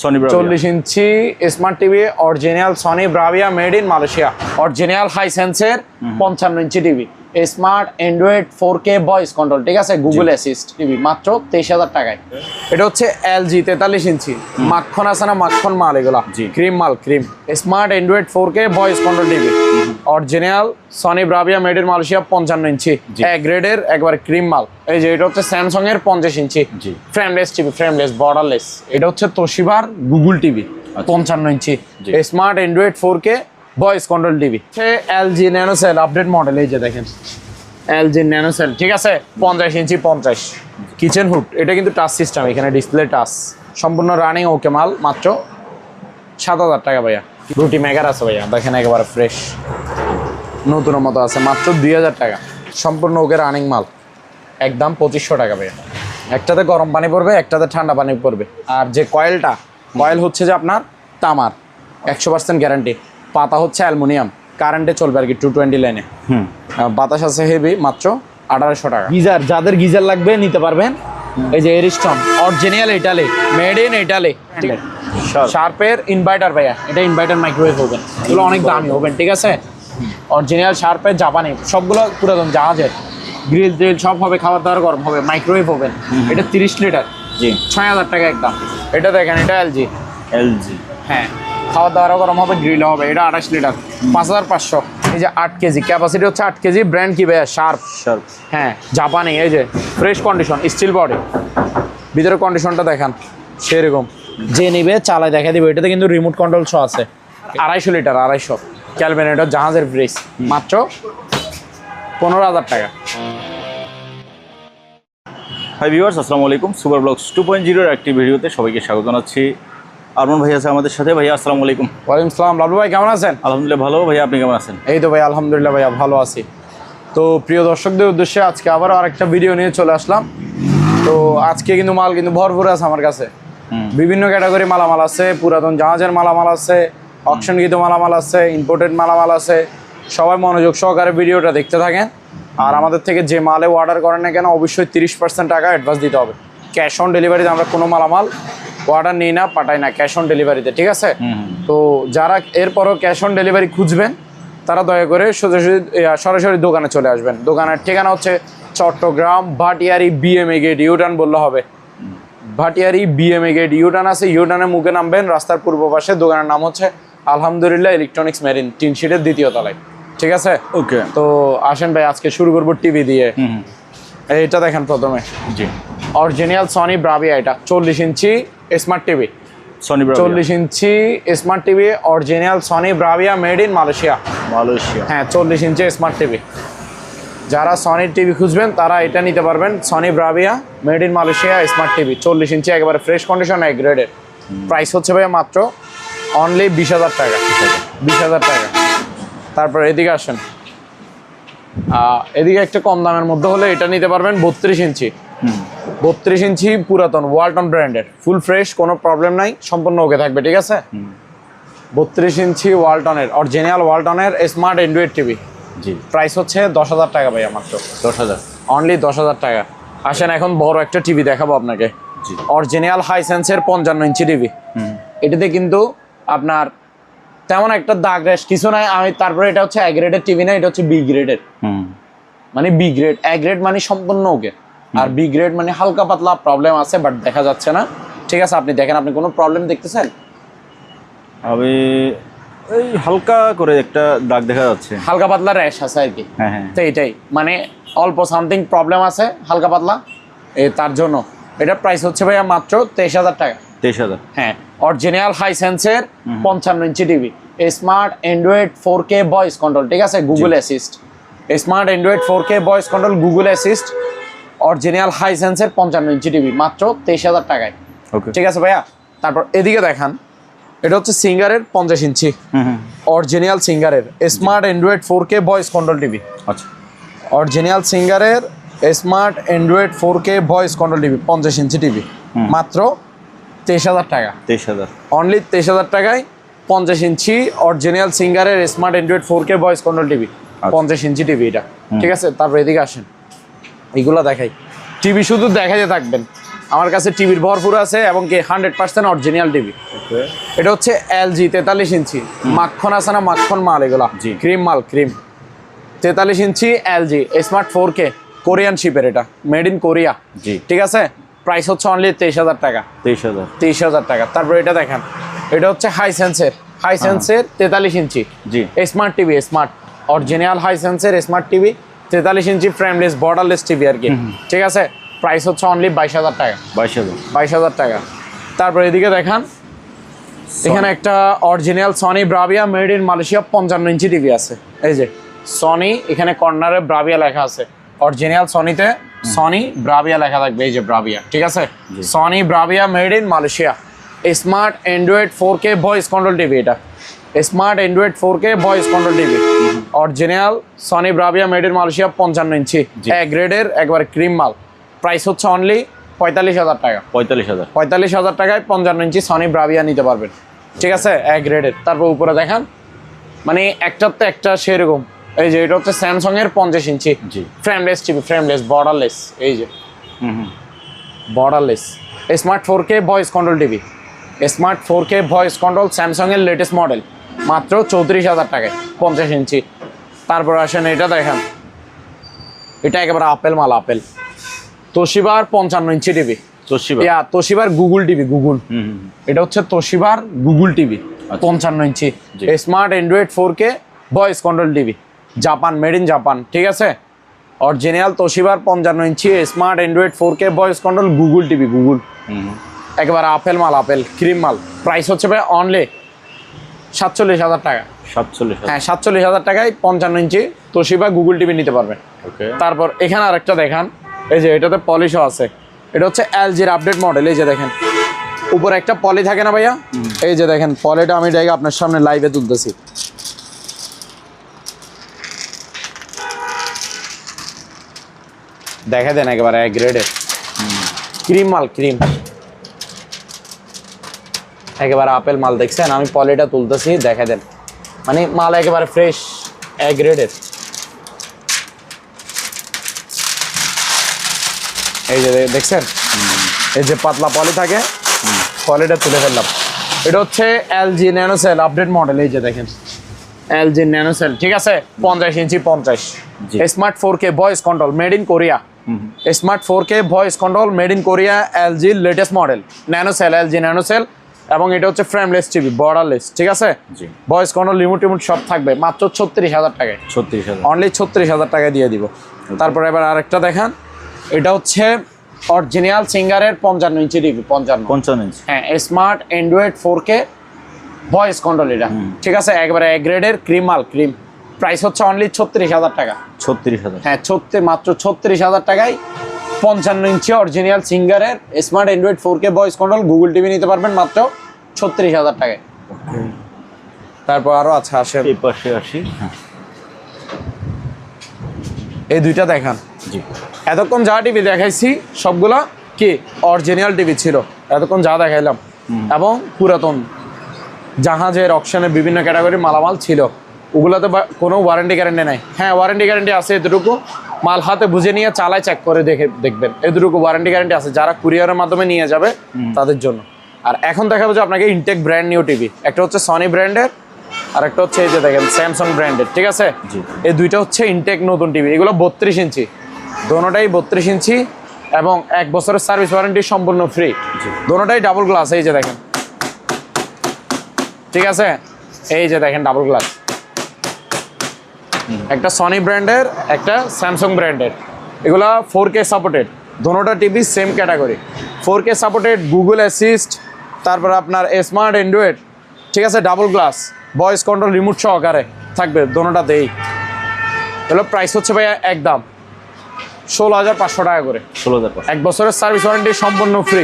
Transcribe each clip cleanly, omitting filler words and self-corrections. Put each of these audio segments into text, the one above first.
Sony Bravia 40 inch smart TV original Sony Bravia made in Malaysia, original হাইসেন্সের 55 inch TV, smart Android 4K voice control, ঠিক আছে, Google assist TV, মাত্র 23,000 টাকায়। এটা হচ্ছে LG 43 ইঞ্চি, মাখন আছে না, মাখন মাল, এগুলা ক্রিম মাল, cream. Smart Android 4K voice control TV, original Sony Bravia made in Malaysia 55 inch, A গ্রেডের একবারে ক্রিম মাল। এই যে এটা হচ্ছে স্যামসাং এর 50 inch frameless TV, frameless borderless. এটা হচ্ছে তোশিবার Google TV 55 inch, smart Android 4K voice control TV. LG NanoCell update model, এই যে দেখেন এলজি ন্যানোসেল, ঠিক আছে, 50 ইঞ্চি 50। কিচেন হুড, এটা কিন্তু টাচ সিস্টেম, এখানে ডিসপ্লে টাচ, সম্পূর্ণ রানিং ওকে মাল, মাত্র 7,000 টাকা ভাইয়া। রুটি মেকার আছে ভাইয়া, দেখেন একেবারে ফ্রেশ নতুনের মতো আছে, মাত্র 2,000 টাকা, সম্পূর্ণ ওকে রানিং মাল, একদম 2500 টাকা ভাইয়া। একটাতে গরম পানি পড়বে, একটাতে ঠান্ডা পানি পড়বে। আর যে কয়েলটা, কয়েল হচ্ছে যে আপনার তামার, 100% গ্যারান্টি। পাতা হচ্ছে অ্যালুমিনিয়াম, কারেন্টে চলবে আর কি, 220 লাইনে। বাতাস আছে হেভি, মাত্র 1800 টাকা। গিজার, যাদের গিজার লাগবে নিতে পারবেন। এই যে Ariston original Italy, made in Italy, ঠিক আছে। শার্পের ইনভার্টার ভাইয়া, এটা ইনভার্টার মাইক্রোওয়েভ ওভেন, এগুলো অনেক দামি ওভেন, ঠিক আছে। অরিজিনাল শার্পের জাপানি, সবগুলো পুরাতন জাহাজের, গ্রিল ট্রিল সব হবে, খাবার দাবার গরম হবে, মাইক্রোওয়েভ ওভেন। এটা 30 লিটার, জি, 6,000 টাকা একদম। এটা দেখেন, এটা এলজি, হ্যাঁ, খাবার দাবারও গরম হবে, গ্রিল হবে। এটা 28 লিটার, 5,500। এই যে 8 কেজি ক্যাপাসিটি হচ্ছে 8 কেজি, ব্র্যান্ড কি ভাইয়া? শার্প, হ্যাঁ, জাপানি। এই যে ফ্রেশ কন্ডিশন, স্টিল বডি, ভিতরে কন্ডিশনটা দেখান সেরকম। যে নিবে চালায় দেখা দিবে। এটাতে কিন্তু রিমোট কন্ট্রোল শো আছে। 250 লিটার, 250 ক্যালভিন, এটা জাহাজের ব্রিজ, মাত্র 15,000 টাকা। হাই ভিউয়ার্স, আসসালামু আলাইকুম। সুপার ব্লগস 2.0 এর একটি ভিডিওতে সবাইকে স্বাগত জানাচ্ছি। আরমান ভাই আছে আমাদের সাথে। ভাইয়া আসসালামু আলাইকুম। ওয়ালাইকুম আসসালাম। লালু ভাই কেমন আছেন? আলহামদুলিল্লাহ ভালো। ভাইয়া আপনি কেমন আছেন? এই তো ভাই আলহামদুলিল্লাহ ভাইয়া ভালো আছি। তো প্রিয় দর্শকদের উদ্দেশ্যে আজকে আবারও আরেকটা ভিডিও নিয়ে চলে আসলাম। তো আজকে কিন্তু মাল কিন্তু ভরপুর আছে আমার কাছে, বিভিন্ন ক্যাটাগরি মালামাল আছে, পুরাতন জাহাজের মালামাল আছে, অকশনকৃত মালামাল আছে, ইম্পোর্টেড মালামাল আছে। সবাই মনোযোগ সহকারে ভিডিওটা দেখতে থাকেন। আর আমাদের থেকে যে মালে অর্ডার করেন না কেন, অবশ্যই 30% টাকা অ্যাডভান্স দিতে হবে। ক্যাশ অন ডেলিভারিতে আমরা কোনো মালামাল অর্ডার নিই না, পাঠাই না, ক্যাশ অন ডেলিভারিতে, ঠিক আছে। তো যারা এরপরও ক্যাশ অন ডেলিভারি খুঁজবেন, তারা দয়া করে সরাসরি দোকানে চলে আসবেন। দোকানের ঠিকানা হচ্ছে Chattogram Bhatiyari BMA gate, U turn বললে হবে। ভাটিয়ারি বিএমএ গেট ইউটার্ন আছে, ইউটার্নের মুখে নামবেন, রাস্তার পূর্ব পাশে। দোকানের নাম হচ্ছে আলহামদুলিল্লাহ ইলেকট্রনিক্স মেরিন, 3 সিটের 2য় তলায়, ঠিক আছে। ওকে, তো আসেন ভাই, আজকে শুরু করবো টিভি দিয়ে। এইটা দেখেন প্রথমে, জি, অরিজিনাল সনি ব্রাভিয়া, এটা 40 inch smart TV, Sony Bravia 40 inch smart TV, original Sony Bravia made in Malaysia, হ্যাঁ, 40 ইঞ্চি স্মার্ট টিভি। যারা সনির টিভি খুঁজবেন তারা এটা নিতে পারবেন, Sony Bravia made in Malaysia smart TV, 40 ইঞ্চি, একেবারে ফ্রেশ কন্ডিশন, এক গ্রেডের। প্রাইস হচ্ছে ভাইয়া মাত্র অনলি 20,000 টাকা, 20,000 টাকা। তারপর এদিকে আসেন, এদিকে একটা কম দামের মধ্যে হলে এটা নিতে পারবেন 32 ইঞ্চি, 32 ইঞ্চি পুরাতন ওয়ালটন ব্র্যান্ডের, ফুল ফ্রেশ, কোনো প্রবলেম নাই, সম্পূর্ণ ওকে থাকবে, ঠিক আছে। 32 ইঞ্চি ওয়ালটনের, অরিজিনাল ওয়ালটনের স্মার্ট অ্যান্ড্রয়েড টিভি, জি, প্রাইস হচ্ছে 10,000 টাকা ভাইয়া, মাত্র 10,000, অনলি 10,000 টাকা। আসেন এখন বড় একটা টিভি দেখাবো আপনাকে, অরিজিনাল হাইসেন্সের 55 ইঞ্চি টিভি। এটাতে কিন্তু আপনার তেমন একটা দাগ রেশ কিছু নাই। তারপরে এটা হচ্ছে এ গ্রেডের টিভি না, এটা হচ্ছে বি গ্রেডের, মানে বি গ্রেড। এ গ্রেড মানে সম্পূর্ণ ওকে, আর বি গ্রেড মানে হালকা পাতলা প্রবলেম আছে, বাট দেখা যাচ্ছে না, ঠিক আছে। আপনি দেখেন, আপনি কোনো প্রবলেম দেখতেছেন? আমি এই হালকা করে একটা দাগ দেখা যাচ্ছে, হালকা পাতলা র্যাশ আছে আর কি। তো এটাই মানে অল্প সামথিং প্রবলেম আছে হালকা পাতলা, তার জন্য। এটা প্রাইস হচ্ছে ভাইয়া মাত্র 23,000 টাকা, 23,000, হ্যাঁ। অরিজিনাল হাইসেন্সের 55 inch TV, smart Android 4K voice control, ঠিক আছে, Google assist, smart Android 4K voice control, Google assist, original হাইসেন্সের 55 ইঞ্চি টিভি, মাত্র 23,000 টাকায়, ঠিক আছে ভাইয়া। তারপর এদিকে দেখান, এটা হচ্ছে সিঙ্গারের 50 ইঞ্চি, অরিজিনাল সিঙ্গারের smart Android 4K voice control TV, আচ্ছা, অরিজিনাল সিঙ্গারের smart Android 4K voice control TV, 50 ইঞ্চি টিভি, মাত্র 23,000 টাকা, 23,000, অনলি 23,000 টাকায় 50 ইঞ্চি অরিজিনাল সিঙ্গারের smart Android 4K voice control TV, 50 inch TV এটা, ঠিক আছে। তারপর এদিকে আসেন, এইগুলো দেখাই, টিভি শুধু দেখাইতে থাকবেন, আমার কাছে টিভির ভরপুর আছে এবং কি 100% অরিজিনাল টিভি। ওকে। এটা হচ্ছে এলজি 43 ইঞ্চি, মাখন আছে না, মাখন মাল এগুলা, জি। ক্রিম মাল, ক্রিম। 43 ইঞ্চি এলজি স্মার্ট 4K, কোরিয়ান শিপের, এটা মেড ইন কোরিয়া। জি। ঠিক আছে, প্রাইস হচ্ছে অনলি 23,000 টাকা। 23,000। 23,000 টাকা। তারপর এটা দেখেন, এটা হচ্ছে হাইসেন্সের 43 ইঞ্চি জি। স্মার্ট টিভি, স্মার্ট অরিজিনাল হাইসেন্সের smart TV, 43 inch frameless borderless TV আর কি। ঠিক আছে, প্রাইস হচ্ছে অনলি 22,000 টাকা। 22,000 টাকা। তারপর এদিকে দেখান, এখানে একটা original Sony Bravia made in Malaysia 55 inch TV আছে। এই যে সনি, এখানে কর্নারে ব্রাভিয়া লেখা আছে। অরিজিনাল সনিতে সনি ব্রাভিয়া লেখা থাকবে, এই যে ব্রাভিয়া। ঠিক আছে, Sony Bravia made in Malaysia smart Android 4K voice control TV. এটা smart Android 4K voice control TV, original Sony Bravia made in Malaysia 55 inch A গ্রেডের, একবার ক্রিম মাল। প্রাইস হচ্ছে অনলি 45,000 টাকা। 45,000 টাকায় 55 ইঞ্চি সনি ব্রাভিয়া নিতে পারবেন। ঠিক আছে, এ গ্রেডের। তারপর উপরে দেখান, মানে একটার তো একটা সেরকম। এই যে এটা হচ্ছে স্যামসাং এর 50 inch frameless TV, frameless borderless. এই যে borderless smart 4K voice control TV, smart 4K voice control Samsung এর লেটেস্ট মডেল, মাত্র 34,000 টাকায় 50 ইঞ্চি। তারপর আসেন, এটা দেখেন, এটা একেবারে আপেল মাল, আপেল। তোশিবার 55 ইঞ্চি টিভি, তোশিবার গুগল টিভি, গুগল। এটা হচ্ছে তোশিবার Google TV 55 inch smart Android 4K voice control TV, Japan, made in Japan. ঠিক আছে, অরিজিনাল তোশিবার 55 inch smart Android 4K voice control Google TV, Google. একেবারে আপেল মাল, আপেল ক্রিম মাল। প্রাইস হচ্ছে ভাই অনলি 47,000 টাকা। 47,000। হ্যাঁ, 47,000 টাকায় 55 ইঞ্চি তোশিবা গুগল টিভি নিতে পারবেন। তারপর এখানে আরেকটা দেখান, এই যে এটাতে পলিশও আছে। এটা হচ্ছে এলজির আপডেট মডেল। এই যে দেখেন, উপরে একটা পলি থাকে না ভাইয়া, এই যে দেখেন পলিটা আমি জায়গা আপনার সামনে লাইভে তুলতেছি। দেখে দেন, একেবারে এক গ্রেডের ক্রিম মাল, ক্রিম, একেবারে আপেল মাল। দেখছেন, আমি পলিটা তুলতেছি, দেখে দেন, মানে মাল একেবারে ফ্রেশ, এক গ্রেডের। এই যে দেখছেন, এই যে পাতলা পলি থাকে, পলিটা তুলে ফেললাম। এটা হচ্ছে এলজি ন্যানোসেল আপডেট মডেল। এই যে দেখেন, এলজি ন্যানোসেল। ঠিক আছে, 50 inch 50 smart 4K voice control made in Korea, smart 4K voice control made in Korea, LG latest model NanoCell, LG NanoCell. এবং এটা হচ্ছে ফ্রেমলেস টিভি, বর্ডারলেস। ঠিক আছে, ভয়েস কন্ট্রোল, রিমোট টিমোট সব থাকবে, মাত্র 36,000 টাকায়। 36,000, অনলি 36,000 টাকায় দিয়ে দিব। তারপর এবার আরেকটা দেখান, এটা হচ্ছে অরিজিনাল সিঙ্গারের 55 ইঞ্চি টিভি, 55 ইঞ্চি। হ্যাঁ, smart Android 4K voice control. এটা ঠিক আছে, একবারে এক গ্রেডের ক্রিম মাল, ক্রিম। প্রাইস হচ্ছে অনলি 36,000 টাকা। 36,000, হ্যাঁ, মাত্র 36,000 টাকায় 55 ইঞ্চি অরিজিনাল সিঙ্গারের smart Android 4K voice control Google TV নিতে পারবেন মাত্র 36,000 টাকায়। তারপর আরো আছে, আসে এই পাশে আসি। এই দুইটা দেখান। জি। এতক্ষণ যা টিভি দেখাইছি সবগুলা কি অরিজিনাল টিভি ছিল, এতক্ষণ যা দেখাইলাম, এবং পুরাতন জাহাজের অকশনের বিভিন্ন ক্যাটাগরির মালামাল ছিল। ওগুলোতে কোনো ওয়ারেন্টি গ্যারেন্টি নাই। হ্যাঁ, ওয়ারেন্টি গ্যারেন্টি আছে এতটুকু, মাল হাতে বুঝে নিয়ে চালায় চেক করে দেখবেন, এতটুকু ওয়ারেন্টি গ্যারেন্টি আছে যারা কুরিয়ারের মাধ্যমে নিয়ে যাবে তাদের জন্য। আর এখন দেখাবো যে আপনাকে ইনটেক ব্র্যান্ড নিউ টিভি, একটা হচ্ছে সনি ব্র্যান্ডের, আর একটা হচ্ছে এই যে দেখেন স্যামসাং ব্র্যান্ডের। ঠিক আছে, এই দুইটা হচ্ছে ইনটেক নতুন টিভি। এগুলো 32 ইঞ্চি, দোনোটাই 32 ইঞ্চি, এবং 1 বছরের সার্ভিস ওয়ারেন্টি সম্পূর্ণ ফ্রি। দোনোটাই ডাবল গ্লাস। এই যে দেখেন, ঠিক আছে, এই যে দেখেন ডাবল গ্লাস, একটা সনি ব্র্যান্ডের, একটা স্যামসাং ব্র্যান্ডের। এগুলা 4K সাপোর্টেড, দোনোটা TV same category, 4K supported, Google assist, তারপর আপনার স্মার্ট অ্যান্ড্রয়েড। ঠিক আছে, double glass, voice control remote সহকারে থাকবে দোনোটাতেই। এগুলো প্রাইস হচ্ছে ভাইয়া একদম 16,500 টাকা করে। 16,500, 1 বছরের সার্ভিস ওয়ারেন্টি সম্পূর্ণ ফ্রি।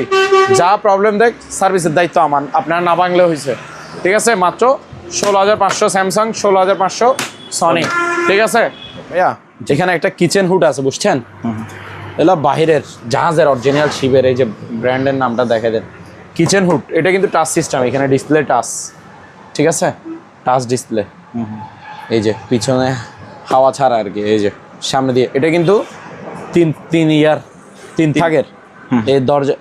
যা প্রবলেম দেখ, সার্ভিসের দায়িত্ব আমার, আপনারা না বাংলে হয়েছে। ঠিক আছে, মাত্র 16,500 স্যামসাং, 16,500 সনি। ঠিক আছে ভাইয়া, যেখানে একটা কিচেন হুড আছে, বুঝছেন, এগুলো বাহিরের জাহাজের অরিজিনাল শিপের। এই যে ব্র্যান্ডের নামটা দেখে দেন, কিচেন হুড। এটা কিন্তু টাচ সিস্টেম, এখানে ডিসপ্লে টাচ। ঠিক আছে, টাচ ডিসপ্লে। এই যে পিছনে হাওয়া ছাড়া আর কি, এই যে সামনে দিয়ে। এটা কিন্তু তিন থাকের এই দরজা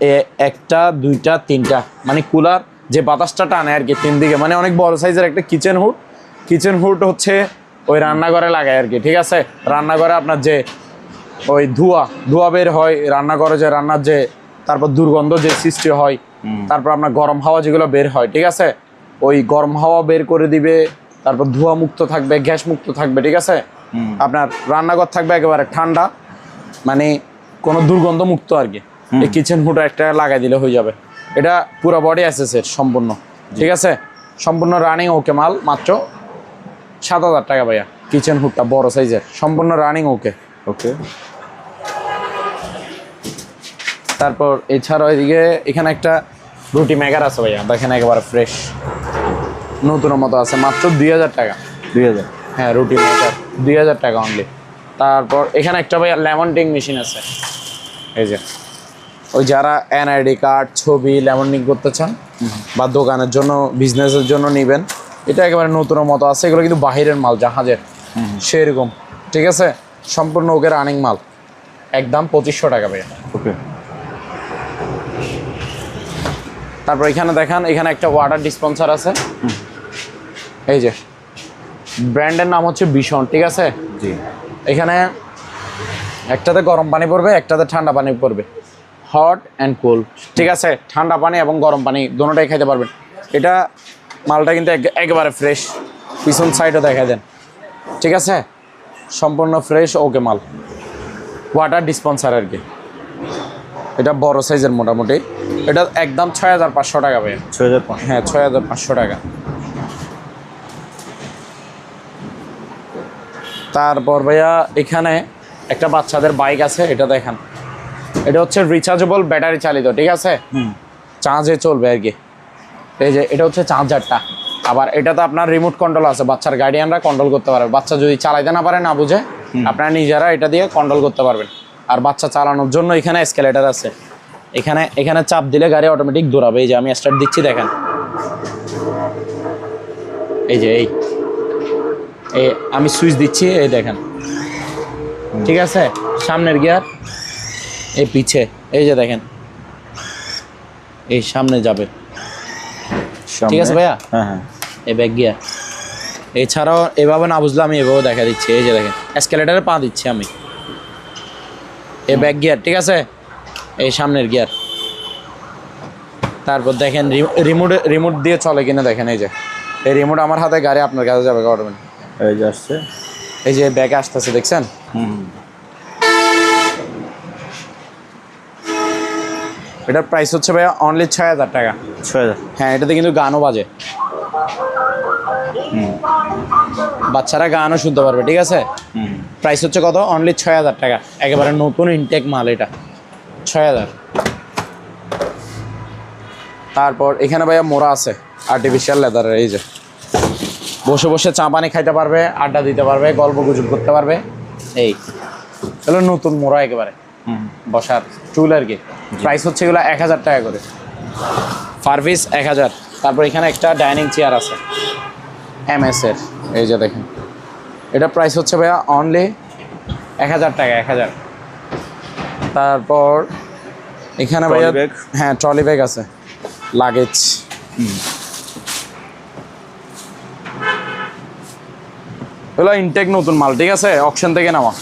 একটা দুইটা তিনটা মানে কুলার যে বাতাসটা টানে আর কি তিন দিকে, মানে অনেক বড় সাইজের একটা কিচেন হুড হচ্ছে ওই রান্নাঘরে লাগায় আর কি, ঠিক আছে। রান্নাঘরে আপনার যে ওই ধোঁয়া বের হয় রান্নাঘরে, যে রান্নার যে তারপর দুর্গন্ধ যে সৃষ্টি হয়, তারপর আপনার গরম হাওয়া যেগুলো বের হয়, ঠিক আছে, ওই গরম হাওয়া বের করে দিবে। তারপর ধোঁয়া মুক্ত থাকবে, গ্যাস মুক্ত থাকবে, ঠিক আছে। আপনার রান্নাঘর থাকবে একেবারে ঠান্ডা, মানে কোনো দুর্গন্ধ মুক্ত আর কি। এই কিচেন হুড একটা লাগাই দিলে হয়ে যাবে। এটা পুরো বডি অ্যাসেসের সম্পূর্ণ, ঠিক আছে, সম্পূর্ণ রানিং ওকে মাল, মাত্র 7,000 টাকা ভাইয়া। কিচেন হুডটা বড় সাইজের, সম্পূর্ণ রানিং ওকে। ওকে, তারপর এছাড়াও এদিকে এখানে একটা রুটি মেকার আছে ভাইয়া, দেখেন একেবারে ফ্রেশ নতুনের মতো আছে, মাত্র 2,000 টাকা। 2,000? হ্যাঁ, রুটি মেকার 2,000 টাকা অনলি। তারপর এখানে একটা ভাইয়া লেমন টিং মেশিন আছে, এই যে ওই যারা এনআইডি কার্ড, ছবি লেমন টিং করতে চান বা দোকানের জন্য বিজনেসের জন্য নেবেন, এটা একেবারে নতুনের মতো আছে। এগুলো কিন্তু বাহিরের মাল, জাহাজের সেরকম, ঠিক আছে, সম্পূর্ণ ওকে রানিং মাল, একদম 2,500 টাকা ভাইয়া। ওকে, তারপর এখানে দেখান, এখানে একটা ওয়াটার ডিসপেন্সার আছে, এই যে ব্র্যান্ডের নাম হচ্ছে ভীষণ, ঠিক আছে। জি। এখানে একটাতে গরম পানি পড়বে, একটাতে ঠান্ডা পানি পড়বে, হট অ্যান্ড কোল্ড, ঠিক আছে। ঠান্ডা পানি এবং গরম পানি দুটোটাই খাইতে পারবেন। এটা মালটা কিন্তু একেবারে ফ্রেশ, পিছন সাইডও দেখা দেন, ঠিক আছে, সম্পূর্ণ ফ্রেশ ওকে মাল, ওয়াটার ডিসপেন্সার আর কি। এটা বড় সাইজের মোটামুটি, এটা একদম 6,500 টাকা ভাইয়া। 6,500? হ্যাঁ, 6,500 টাকা। তারপর ভাইয়া এখানে একটা বাচ্চাদের বাইক আছে, এটা দেখেন, এটা হচ্ছে রিচার্জেবল ব্যাটারি চালিত, ঠিক আছে, চার্জে চলবে আর কি। এই যে এটা হচ্ছে চার্জারটা, আবার এটাতে আপনার রিমোট কন্ট্রোল আছে, বাচ্চার গার্ডিয়ানরা কন্ট্রোল করতে পারবে। বাচ্চা যদি চালাইতে না পারে, না বুঝে, আপনারা নিজেরা এটা দিয়ে কন্ট্রোল করতে পারবেন। আর বাচ্চা চালানোর জন্য এখানে এসকেলেটার আছে, এখানে চাপ দিলে গাড়ি অটোমেটিক দৌড়াবে। এই যে আমি স্টার্ট দিচ্ছি, দেখেন, এই যে এই আমি সুইচ দিচ্ছি, এই দেখেন, ঠিক আছে। সামনের গিয়ার, এই পিছে, এই যে দেখেন, এই সামনে যাবে, ঠিক আছে ভাইয়া। হ্যাঁ হ্যাঁ, এই ব্যাক গিয়ার। এছাড়াও এভাবে না বুঝলে আমি এভাবে দেখা দিচ্ছি, এই যে দেখেন, এসকেলেটারে পা দিচ্ছি আমি, এই ব্যাক গিয়ার, ঠিক আছে, এই সামনের গিয়ার। তারপর দেখেন রিমোট দিয়ে চলে কিনা দেখেন, এই যে এই রিমোট আমার হাতে, গাড়ি আপনার কাছে যাবে গভর্নমেন্ট। এই যে আসছে, এই যে ব্যাগে আসতেছে, দেখছেন। এটার প্রাইস হচ্ছে ভাইয়া অনলি 6,000 টাকা। 6,000? হ্যাঁ, এটাতে কিন্তু গানও বাজে, বাচ্চারা গানও শুনতে পারবে, ঠিক আছে। প্রাইস হচ্ছে কত? অনলি 6,000 টাকা, একেবারে নতুন ইনটেক মাল এটা, 6,000। তারপর এখানে ভাইয়া মোড়া আছে আর্টিফিশিয়াল লেদারের, এই যে বসে বসে চা পানি খাইতে পারবে, আড্ডা দিতে পারবে, গল্প গুজব করতে পারবে। এই হলো নতুন মোড়া, একেবারে বসার চুল আর কি। প্রাইস হচ্ছে এগুলো 1,000 টাকা করে, পার পিস 1,000। তারপর এখানে একটা ডাইনিং চেয়ার আছে MS এর, এই যে দেখেন, এটা প্রাইস হচ্ছে ভাইয়া অনলি 1,000 টাকা, 1,000। তারপর এখানে ভাইয়া, হ্যাঁ, ট্রলি ব্যাগ আছে, লাগেজ। এগুলো ইনটেক নতুন মাল, ঠিক আছে, অকশন থেকে নেওয়া,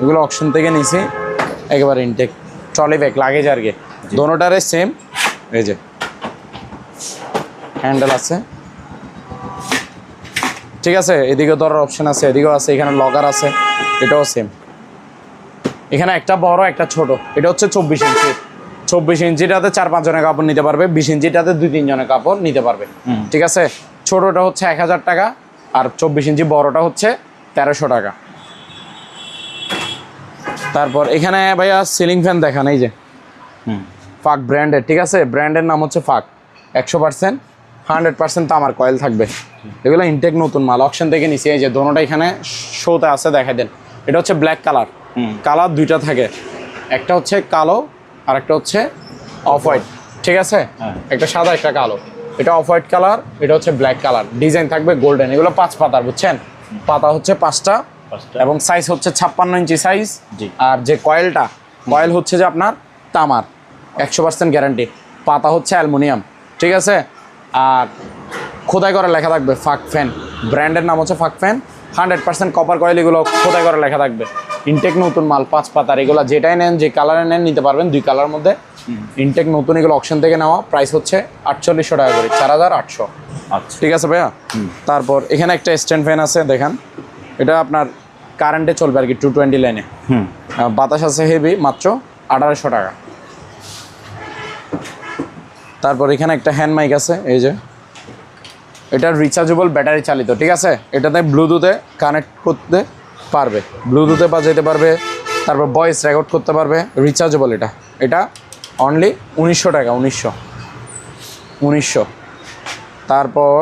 এগুলো অকশন থেকে নিছি, একেবারে ইনটেক ট্রলি ব্যাগ, লাগেজ আর কি, দোনোটারে সেম। এই যে হ্যান্ডেল আছে, ঠিক আছে, এদিকে ধরার অপশন আছে, এদিকেও আছে, এখানে লকার আছে, এটাও সেম। এখানে একটা বড় একটা ছোট, এটা হচ্ছে 24 ইঞ্চি। 24 ইঞ্চিটাতে 4-5 জনের কাপড় নিতে পারবে, 20 ইঞ্চিটাতে 2-3 জনের কাপড় নিতে পারবে, ঠিক আছে। ছোটটা হচ্ছে 1,000 টাকা, আর 24 ইঞ্চি বড়টা হচ্ছে 1,300 টাকা। তারপর এখানে ভাইয়া সিলিং ফ্যান দেখান, এই যে ফাক ব্র্যান্ডের, ঠিক আছে, ব্র্যান্ডের নাম হচ্ছে ফাক, 100% 100% তামার কয়েল থাকবে। এগুলো ইনটেক নতুন মাল, অকশন থেকে নিচে। এই যে দোনোটা এখানে শোতে আছে, দেখাই দেন। এটা হচ্ছে ব্ল্যাক কালার, কালার দুইটা থাকে, একটা হচ্ছে কালো আর একটা হচ্ছে অফ হোয়াইট, ঠিক আছে, একটা সাদা একটা কালো। এটা অফ হোয়াইট কালার, এটা হচ্ছে ব্ল্যাক কালার, ডিজাইন থাকবে গোল্ডেন। এগুলো 5 পাতার, বুঝছেন, পাতা হচ্ছে 5টা, এবং সাইজ হচ্ছে 56 ইঞ্চি সাইজ। আর যে কয়েলটা কয়েল হচ্ছে যে আপনার তামার 100% গ্যারান্টি, পাতা হচ্ছে অ্যালুমিনিয়াম, ঠিক আছে। আর খোদাই করা লেখা থাকবে ফাক ফ্যান, ব্র্যান্ডের নাম হচ্ছে ফাক ফ্যান, 100% কপার কয়েল, এগুলো খোদাই করা লেখা থাকবে। ইনটেক নতুন মাল, 5 পাতার, এগুলো যেটাই নেন যে কালারে নেন নিতে পারবেন, 2 কালার মধ্যে। ইনটেক নতুন, এগুলো অকশন থেকে নেওয়া, প্রাইস হচ্ছে 4800 টাকা করে, 4800। আচ্ছা, ঠিক আছে ভাইয়া। তারপর এখানে একটা স্ট্যান্ড ফ্যান আছে, দেখেন এটা আপনার কারেন্টে চলবে আর কি, 220 লাইনে। বাতাস আছে হেভি, মাত্র 1800 টাকা। তারপর এখানে একটা হ্যান্ড মাইক আছে, এই যে এটা রিচার্জেবল ব্যাটারি চালিত, ঠিক আছে। এটাতে ব্লুটুথে কানেক্ট করতে পারবে, ব্লুটুথে বাজাইতে পারবে, তারপর ভয়েস রেকর্ড করতে পারবে, রিচার্জেবল। এটা অনলি 1900 টাকা, 1900। তারপর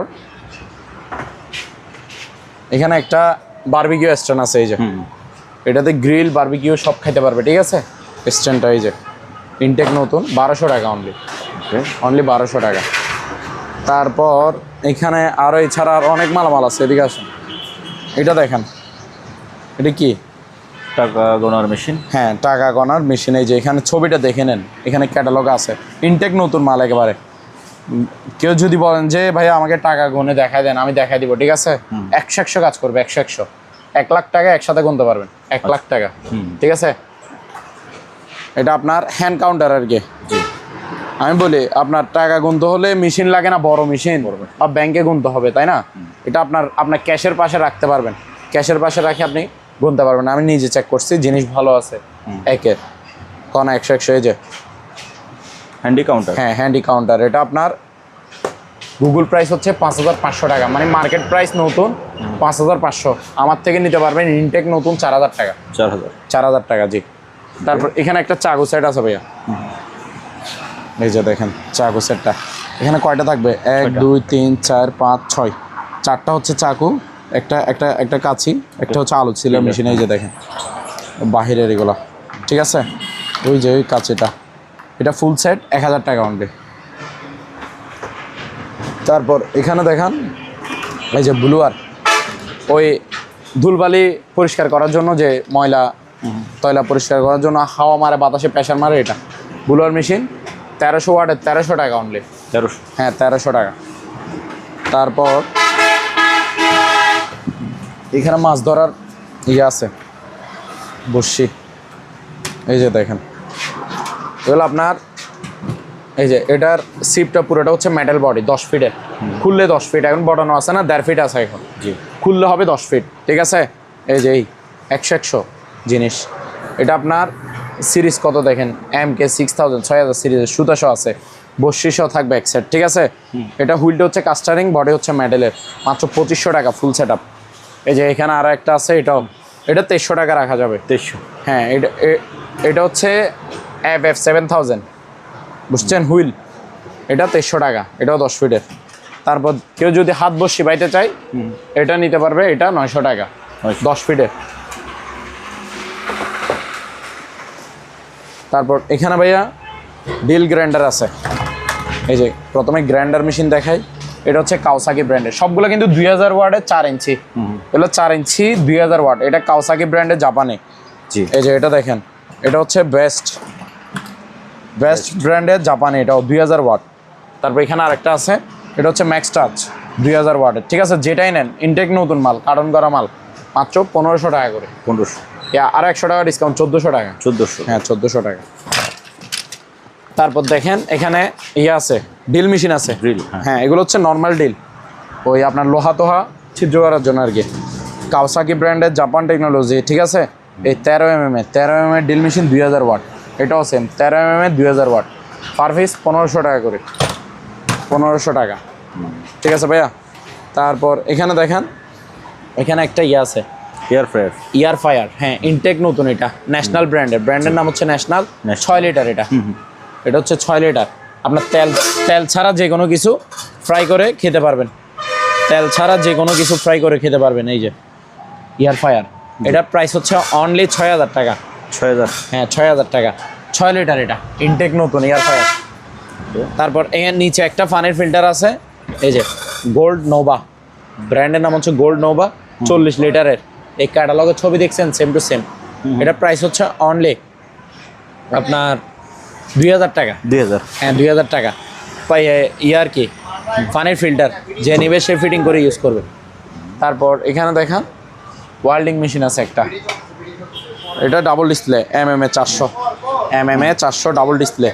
এখানে একটা বারবিকিউ স্ট্যান্ড আছে, এই যে এটাতে গ্রিল বারবিকিউ সব খাইতে পারবে, ঠিক আছে। স্ট্যান্ডটা এই যে ইনটেক নতুন, 1200 টাকা অনলি, 1200 টাকা। তারপর এখানে আরও এছাড়া আর অনেক মালামাল আছে, এদিকে আসুন। এটা দেখেন, এটা কি? টাকা গোনার মেশিন। হ্যাঁ, টাকা গণার মেশিন। এই যে এখানে ছবিটা দেখে নেন, এখানে ক্যাটালগ আছে, ইনটেক নতুন মাল একেবারে। কেউ যদি বলেন যে ভাই আমাকে টাকা গুনে দেখায় দেন, আমি দেখাই দিব, ঠিক আছে। 100 কাজ করবে, 100 1 লাখ টাকা একসাথে গুনতে পারবেন, 1 লাখ টাকা, ঠিক আছে। এটা আপনার হ্যান্ড কাউন্টার আর কি। আমি বলি আপনার টাকা গুনতে হলে মেশিন লাগে না, বড় মেশিন, বা ব্যাংকে গুনতে হবে, তাই না? এটা আপনার ক্যাশের পাশে রাখতে পারবেন, ক্যাশের পাশে রাখে আপনি গুনতে পারবেন। আমি নিজে চেক করছি, জিনিস ভালো আছে, একের কোন 100 এই যে হ্যান্ডি কাউন্টার। হ্যাঁ, হ্যান্ডি কাউন্টার। এটা আপনার গুগল প্রাইস হচ্ছে 5500 টাকা, মানে মার্কেট প্রাইস নতুন 5500, আমার থেকে নিতে পারবেন ইনটেক নতুন 4000 টাকা, 4000 টাকা, জি। তারপর এখানে একটা চাকু সেট আছে ভাইয়া, এই যে দেখেন চাকু সেটটা। এখানে কয়টা থাকবে? 1 2 3 4 5 6, 4টা হচ্ছে চাকু, একটা কাঁচি, একটা হচ্ছে আলু ছিল মেশিন, এই যে দেখেন বাহিরের এগুলো, ঠিক আছে। ওই যে ওই কাঁচিটা, এটা ফুল সেট 1000 টাকা অনলি। তারপর এখানে দেখেন এই যে ব্লুয়ার, ওই ধুলবালি পরিষ্কার করার জন্য, যে ময়লা তয়লা পরিষ্কার করার জন্য হাওয়া মারে, বাতাসে প্রেশার মারে, এটা ব্লুয়ার মেশিন 1300 ওয়াটের, 1300 টাকা অনলি, 1300। হ্যাঁ 1300 টাকা। তারপর এখানে মাছ ধরার ইয়ে আছে, বড়শি, এই যে দেখেন এগুলো আপনার, এই যে এটার সিপটা পুরোটা হচ্ছে মেটাল বডি, 10 ফিটের, খুললে 10 ফিট, এখন বটানো আছে না, 1.5 ফিট আছে এখন, জি, খুললে হবে 10 ফিট, ঠিক আছে। এই যে এই 100 জিনিস, এটা আপনার সিরিজ কত দেখেন, MK 6000 6000 সিরিজের, সুতাশো আছে, বর্ষিসও থাকবে এক সেট, ঠিক আছে। এটা হুইলটা হচ্ছে কাস্টারিং, বডি হচ্ছে মেটালের, মাত্র 2500 টাকা ফুল সেট আপ। এই যে এখানে আরও একটা আছে, এটা 2300 টাকা রাখা যাবে, 2300। হ্যাঁ, এটা হচ্ছে FF 7000, বুঝছেন, হুইল, এটা 2300 টাকা, এটাও 10 ফিটের। তারপর কেউ যদি হাত বসি বাইতে চাই, এটা নিতে পারবে, এটা 900 টাকা, 10 ফিটের। তারপর এখানে ভাইয়া ডিল গ্রাইন্ডার আছে, এই যে প্রথমে গ্রাইন্ডার মেশিন দেখাই, এটা হচ্ছে কাওসাকি ব্র্যান্ডের, সবগুলো কিন্তু 2000 ওয়াটের, 4 ইঞ্চি, এগুলো 4 ইঞ্চি 2000 ওয়াট, এটা কাওসাকি ব্র্যান্ডের, জাপানে, জি। এই যে এটা দেখেন, এটা হচ্ছে বেস্ট ব্র্যান্ডের, জাপানে, এটাও 2000 ওয়াট। তারপর এখানে আরেকটা আছে, এটা হচ্ছে ম্যাক্স টাচ, 2000 ওয়াটের, ঠিক আছে। যেটাই নেন ইনটেক নতুন মাল, কার্টন করা মাল, মাত্র 1500 টাকা করে, 1500, আর 100 টাকা ডিসকাউন্ট, 1400 টাকা, 1400, হ্যাঁ 1400 টাকা। তারপর দেখেন এখানে ইয়ে আছে, ডিল মেশিন আছে, ড্রিল, হ্যাঁ এগুলো হচ্ছে নর্মাল ডিল, ওই আপনার লোহা তোহা ছিদ্র করার জন্য আর কি, কাওসাকি ব্র্যান্ডের, জাপান টেকনোলজি, ঠিক আছে। এই 13 mm ডিল মেশিন 2000 ওয়াট, এটাও same 13 mm 2000 watt, per piece 1500 টাকা করে, 1500 টাকা, ঠিক আছে ভাইয়া। তারপর এখানে দেখেন, এখানে একটা ইয়ে আছে, ইয়ার ফায়ার, হ্যাঁ ইনটেক নতুন, এটা ন্যাশনাল ব্র্যান্ডের নাম হচ্ছে ন্যাশনাল, 6 লিটার, এটা হচ্ছে 6 লিটার। আপনার তেল ছাড়া যে কোনো কিছু ফ্রাই করে খেতে পারবেন, তেল ছাড়া যে কোনো কিছু ফ্রাই করে খেতে পারবেন। এই যে ইয়ার ফায়ার, এটার প্রাইস হচ্ছে অনলি 6000 টাকা, 6000, হ্যাঁ 6000 টাকা, 6 লিটার, এটা ইনটেক নতুন ইয়ার ফায়ার। তারপর এর নিচে একটা পানির ফিল্টার আছে, এই যে গোল্ড নোভা, ব্র্যান্ডের নাম হচ্ছে গোল্ড নোভা, 40 লিটারের, এই ক্যাটালগের ছবি দেখছেন, সেম টু সেম। এটা প্রাইস হচ্ছে অনলি আপনার 2000 টাকা। 2000। হ্যাঁ 2000 টাকা পাই ইয়ার কি পানির ফিল্টার যে নেবে সে ফিটিং করে ইউজ করবে। তারপর এখানে দেখান ওয়েল্ডিং মেশিন আছে একটা, এটা double display MMA 400 double display,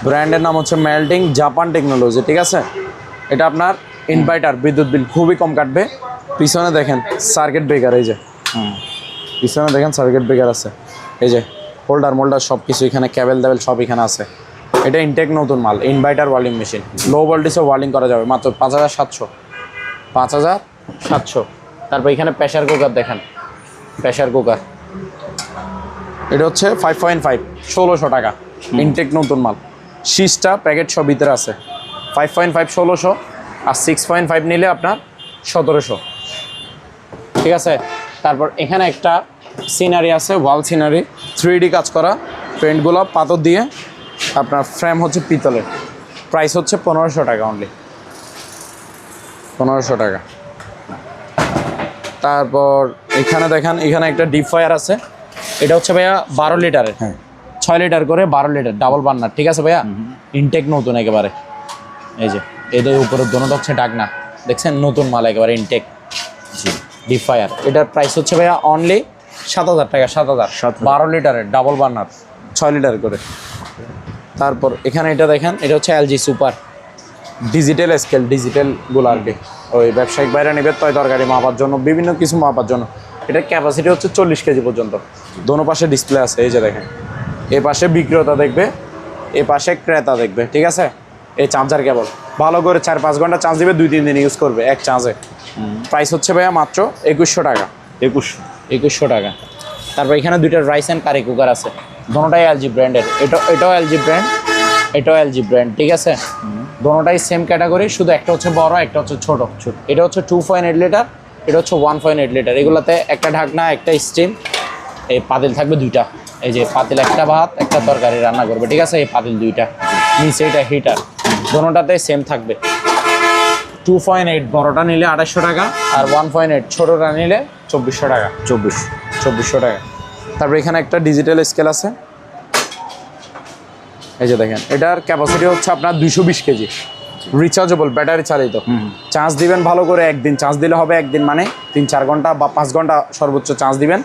ব্র্যান্ডের নাম হচ্ছে মেল্টিং জাপান টেকনোলজি। ঠিক আছে, এটা আপনার ইনভার্টার, বিদ্যুৎ বিল খুবই কম কাটবে। পিছনে দেখেন সার্কিট ব্রেকার, এই যে পিছনে দেখেন সার্কিট ব্রেকার আছে, এই যে হোল্ডার মোল্ডার সব কিছু এখানে, ক্যাবেল দাবেল সব এখানে আছে। এটা ইনটেক নতুন মাল, ইনভার্টার ওয়েল্ডিং মেশিন, লো ভোল্টেজে ওয়েল্ডিং করা যাবে মাত্র 5700। তারপর এখানে প্রেসার কুকার দেখেন, প্রেসার কুকার এটা হচ্ছে 5.5 1600 টাকা, ইনটেক নতুন মাল, 6টা প্যাকেট সব ভিতরে আছে। 5.5 1600 আর 6.5 নিলে আপনার 1700। ঠিক আছে, তারপর এখানে একটা সিনারি আছে, ওয়াল সিনারি 3D কাজ করা, পেন্টগুলো পাথর দিয়ে, আপনার ফ্রেম হচ্ছে পিতলের, প্রাইস হচ্ছে 1500 টাকা অনলি, 1500 টাকা। তারপর এখানে দেখেন এখানে একটা ডিপ ফায়ার আছে, এটা হচ্ছে ভাইয়া 12 লিটারের, 6 লিটার করে 12 লিটার ডাবল বার্নার। ঠিক আছে ভাইয়া, ইনটেক নতুন একেবারে, এই যে এদের উপরে দোনোটা হচ্ছে ডাকনা, দেখছেন নতুন মাল একেবারে ইনটেক ডিপ ফায়ার। এটার প্রাইস হচ্ছে ভাইয়া অনলি 7000 টাকা, 7000, 12 লিটারের ডাবল বার্নার 6 লিটার করে। তারপর এখানে এটা দেখেন, এটা হচ্ছে LG সুপার ডিজিটাল স্কেল, ডিজিটালগুলো আর কি ওই ব্যবসায়িক বাইরে নেবে তয় তরকারি মাপার জন্য, বিভিন্ন কিছু মাপার জন্য। এটার ক্যাপাসিটি হচ্ছে 40 কেজি পর্যন্ত, দোনো পাশে ডিসপ্লে আছে, এই যে দেখেন, এ পাশে বিক্রেতা দেখবে, এ পাশে ক্রেতা দেখবে। ঠিক আছে, এই চার্জার কেবল ভালো করে 4-5 ঘন্টা চার্জ দিবে, 2-3 দিন ইউজ করবে এক চার্জে। প্রাইস হচ্ছে ভাইয়া মাত্র 2100 টাকা, 2100 টাকা। তারপর এখানে দুইটা রাইস অ্যান্ড কারি কুকার আছে, দোনোটাই LG ব্র্যান্ডের, এটাও LG ব্র্যান্ড, এটাও LG ব্র্যান্ড। ঠিক আছে, দোনোটাই সেম ক্যাটাগরি, শুধু একটা হচ্ছে বড়, একটা হচ্ছে ছোট। এটা হচ্ছে 2.8 লিটার, এটা হচ্ছে 1.8 লিটার। এগুলোতে একটা ঢাকনা, একটা স্টিম, এই পাতিল থাকবে দুইটা, এই যে পাতিল একটা ভাত একটা তরকারি রান্না করবে। ঠিক আছে, এই পাতিল দুইটা, নিচে এটা হিটার, দোনোটাতে সেম থাকবে। 2.8 বড়টা নিলে 2800 টাকা, আর 1.8 ছোটটা নিলে 2400 টাকা, 2400 টাকা। তারপর এখানে একটা ডিজিটাল স্কেল আছে, এই যে দেখেন, এটার ক্যাপাসিটি হচ্ছে আপনার 220 কেজি, রিচার্জেবল, ব্যাটারি চালিত। চার্জ দিবেন ভালো করে, একদিন চার্জ দিলে হবে, একদিন মানে 3-4 ঘন্টা বা 5 ঘন্টা সর্বোচ্চ চার্জ দিবেন,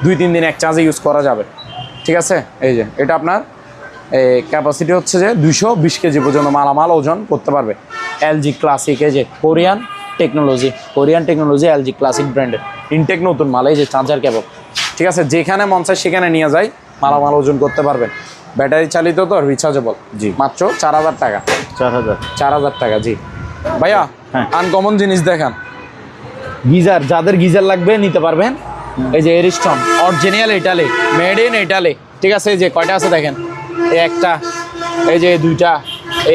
2-3 দিন এক চার্জে ইউজ করা যাবে। ঠিক আছে, এই যে এটা আপনার ক্যাপাসিটি হচ্ছে যে 220 কেজি পর্যন্ত মালামাল ওজন করতে পারবে। LG ক্লাসিক, এই যে কোরিয়ান টেকনোলজি, LG ক্লাসিক ব্র্যান্ডের ইনটেক নতুন মাল, এই যে চার্জার কেবল। ঠিক আছে, যেখানে মন চায় সেখানে নিয়ে যায়, মালামাল ওজন করতে পারবেন, ব্যাটারি চালিত তো, রিচার্জেবল। জি, মাত্র 4000 টাকা, 4000 টাকা। জি ভাইয়া, আনকমন জিনিস দেখান, গিজার, যাদের গিজার লাগবে নিতে পারবেন। এই যে Ariston original Italy, made in Italy. ঠিক আছে, এই যে কয়টা আছে দেখেন, এই একটা, এই যে দুইটা,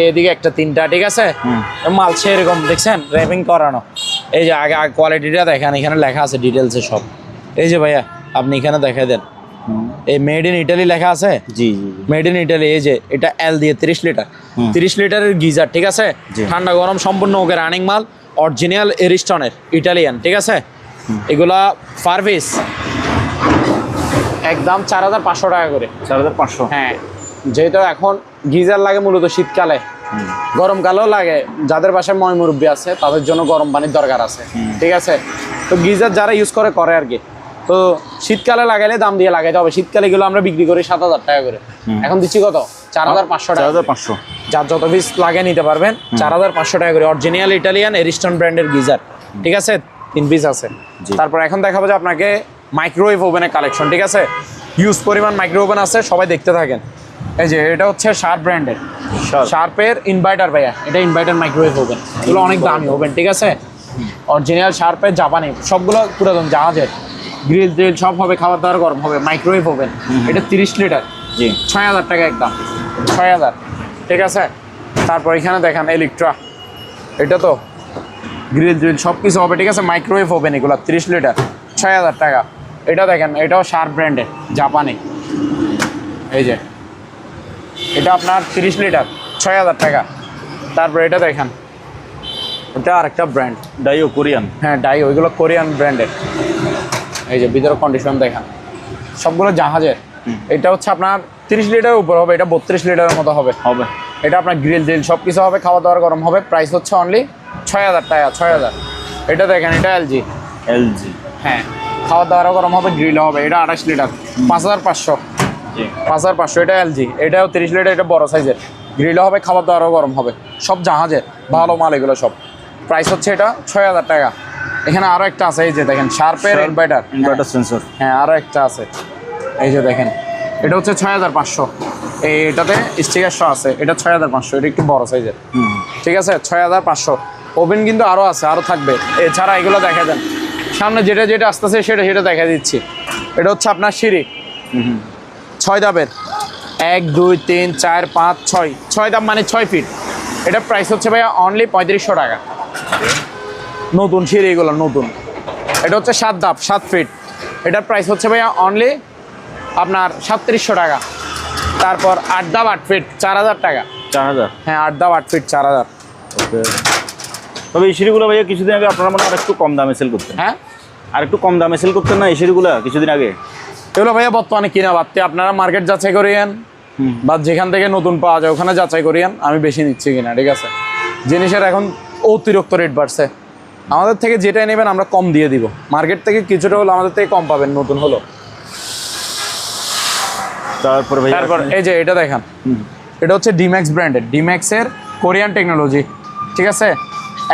এদিকে একটা, 3টা। ঠিক আছে, মাল সেরকম দেখছেন, র্যাপিং করানো। এই যে আগে কোয়ালিটিটা দেখেন, এখানে লেখা আছে ডিটেলসে সব। এই যে ভাইয়া আপনি এখানে দেখাই দেন, এই মেড ইন ইটালি লেখা আছে। জি, মেড ইন ইটালি। এই যে এটা L দিয়ে 30 লিটার, 30 লিটারের গিজার। ঠিক আছে, ঠান্ডা গরম সম্পূর্ণ ওকে রানিং মাল, অরিজিনাল এরিস্টনের, ইটালিয়ান। ঠিক আছে, এগুলা পার পিস একদম 4500 টাকা করে, 4500। হ্যাঁ, যেহেতু এখন গিজার লাগে মূলত শীতকালে, গরমকালেও লাগে, যাদের বাসায় ময় মুরব্বী আছে তাদের জন্য গরম পানির দরকার আছে। ঠিক আছে, তো গিজার যারা ইউজ করে আর কি, তো শীতকালে লাগাইলে দাম দিয়ে লাগাইতে হবে। শীতকালে এগুলো আমরা বিক্রি করি 7000 টাকা করে, এখন দিচ্ছি কত, 4500 টাকা। 4500, যার যত পিস লাগে নিতে পারবেন, 4500 টাকা করে, অরিজিনাল ইটালিয়ান এরিস্টন ব্র্যান্ডের গিজার। ঠিক আছে, 3 পিস আছে। তারপর এখন দেখাবো যে আপনাকে মাইক্রোওয়েভ ওভেনের কালেকশন। ঠিক আছে, ইউজ পরিমাণ মাইক্রো ওভেন আছে, সবাই দেখতে থাকেন। এই যে এটা হচ্ছে শার্প ব্র্যান্ডের, শার্পের ইনভার্টার ভাইয়া, এটা ইনভার্টার মাইক্রোওয়েভ ওভেন, এগুলো অনেক দামি ওভেন। ঠিক আছে, অরিজিনাল শার্পের, জাপানি, সবগুলো পুরাতন জাহাজের, গ্রিল ট্রিল সব হবে, খাবার দাবার গরম হবে, মাইক্রোওয়েভ ওভেন। এটা 30 লিটার, জি, 6000 টাকা একদম, 6000। ঠিক আছে, তারপর এখানে দেখেন ইলেকট্রা, এটা তো গ্রিল ট্রিল সব কিছু হবে। ঠিক আছে, মাইক্রোওয়েভ ওভেন, এগুলো 30 লিটার, 6000 টাকা। এটা দেখেন, এটাও শার্প ব্র্যান্ডের, জাপানি। এই যে এটা আপনার 30 লিটার, 6000 টাকা। তারপর এটা দেখেন, এটা আরেকটা ব্র্যান্ড, ডাইও, কোরিয়ান। হ্যাঁ, ডাইও, এগুলো কোরিয়ান ব্র্যান্ডের। এই যে ভিতরে কন্ডিশন দেখেন, সবগুলো জাহাজের। এটা হচ্ছে আপনার 30 লিটারের উপর হবে, এটা 32 লিটারের মতো হবে। হবে। এটা আপনার গ্রিল ড্রিল সব কিছু হবে, খাওয়া দাওয়ার গরম হবে। প্রাইস হচ্ছে অনলি 6000 টাকা, 6000। এটা দেখেন, এটা এলজি। এলজি। হ্যাঁ, খাওয়া দাওয়ারও গরম হবে, গ্রিল হবে। এটা 28 লিটার, 5500। জি। 5500। এটা এলজি, এটাও 30 লিটার, এটা বড় সাইজের। গ্রিলও হবে, খাবার দাওয়ারও গরম হবে। সব জাহাজের ভালো মাল এগুলো সব। প্রাইস হচ্ছে এটা 6000 টাকা। এখানে আরও একটা আছে, এই যে দেখেন, শার্পের ইনভার্টার। Inverter sensor. হ্যাঁ, আরও একটা আছে, এই যে দেখেন। এটা হচ্ছে 6500। এটাতে স্টিকার সহ আছে। এটা 6500, এটা একটু বড় সাইজের। ঠিক আছে, 6500। ওভেন কিন্তু আরও আছে, আরও থাকবে। এছাড়া এগুলো দেখা দেন সামনে, যেটা যেটা আসতেছে সেটা সেটা দেখা দিচ্ছি। এটা হচ্ছে আপনার সিঁড়ি 6 ধাপের, 1 2 3 4 5 6, 6 ধাপ মানে 6 ফিট। এটা প্রাইস হচ্ছে ভাইয়া অনলি 3500 টাকা। নতুন সিঁড়ি এগুলো নতুন। এটা হচ্ছে 7 ধাপ, 7 ফিট। এটার প্রাইস হচ্ছে ভাইয়া অনলি আপনার 3700 টাকা। তারপর 8 ধাপ 8 ফিট, 4000 টাকা। 4000। হ্যাঁ, 8 ধাপ 8 ফিট, 4000। ওকে। তবে এই সিঁড়িগুলো ভাইয়া কিছুদিন আগে আপনারা মানে আর একটু কম দামে সেল করতেন। হ্যাঁ, আর একটু কম দামে সেল করতেন না এই সিঁড়িগুলো কিছুদিন আগে? এগুলো ভাইয়া বর্তমানে কিনা বাড়তে আপনারা মার্কেট যাচাই করিয়েন, বা যেখান থেকে নতুন পাওয়া যায় ওখানে যাচাই করিয়েন। আমি বেশি নিচ্ছি কিনা, ঠিক আছে? জিনিসের এখন অতিরিক্ত রেট বাড়ছে। আমাদের থেকে যেটাই নেবেন আমরা কম দিয়ে দিব। মার্কেট থেকে কিছুটা হলো আমাদের থেকে কম পাবেন নতুন হলো। তারপর ভাই, তারপর এই যে এটা দেখেন, এটা হচ্ছে ডিম্যাক্স ব্র্যান্ডের, ডিম্যাক্সের কোরিয়ান টেকনোলজি। ঠিক আছে,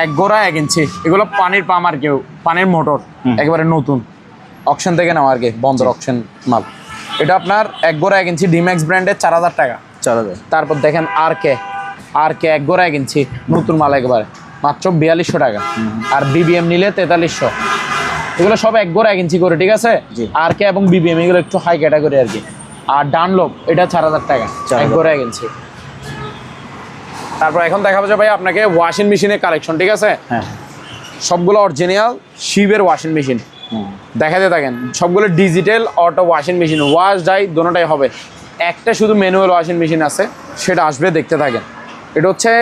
1 গোড়া 1 ইঞ্চি। এগুলো পানির পাম্প আর কেউ পানির মোটর, একেবারে নতুন অকশন থেকে নেওয়া আর কি, বন্দর অকশন মাল। এটা আপনার 1 গোড়া 1 ইঞ্চি ডিম্যাক্স ব্র্যান্ডের, 4000 টাকা। 4000। তারপর দেখেন আর কে 1 গোড়া 1 ইঞ্চি নতুন মাল, একেবারে মাত্র 4200 টাকা। আর বিবিএম নিলে 4300। এগুলো সব 1 গোড়া 1 ইঞ্চি করে, ঠিক আছে? আর কে এবং বিবিএম এগুলো একটু হাই ক্যাটাগরি আর কি। আর ডানলোপ এটা 4000 টাকা, 1 গোড়া 1 ইঞ্চি। তারপর এখন দেখাবো যে ভাই আপনাকে ওয়াশিং মেশিনের কালেকশন, ঠিক আছে? হ্যাঁ, সবগুলো অরিজিনাল শিবের ওয়াশিং মেশিন দেখাতে থাকেন। সবগুলো digital auto washing machine, wash dry দোনোটাই হবে। একটা শুধু ম্যানুয়াল ওয়াশিং মেশিন আছে, সেটা আসবে, দেখতে থাকেন। এটা হচ্ছে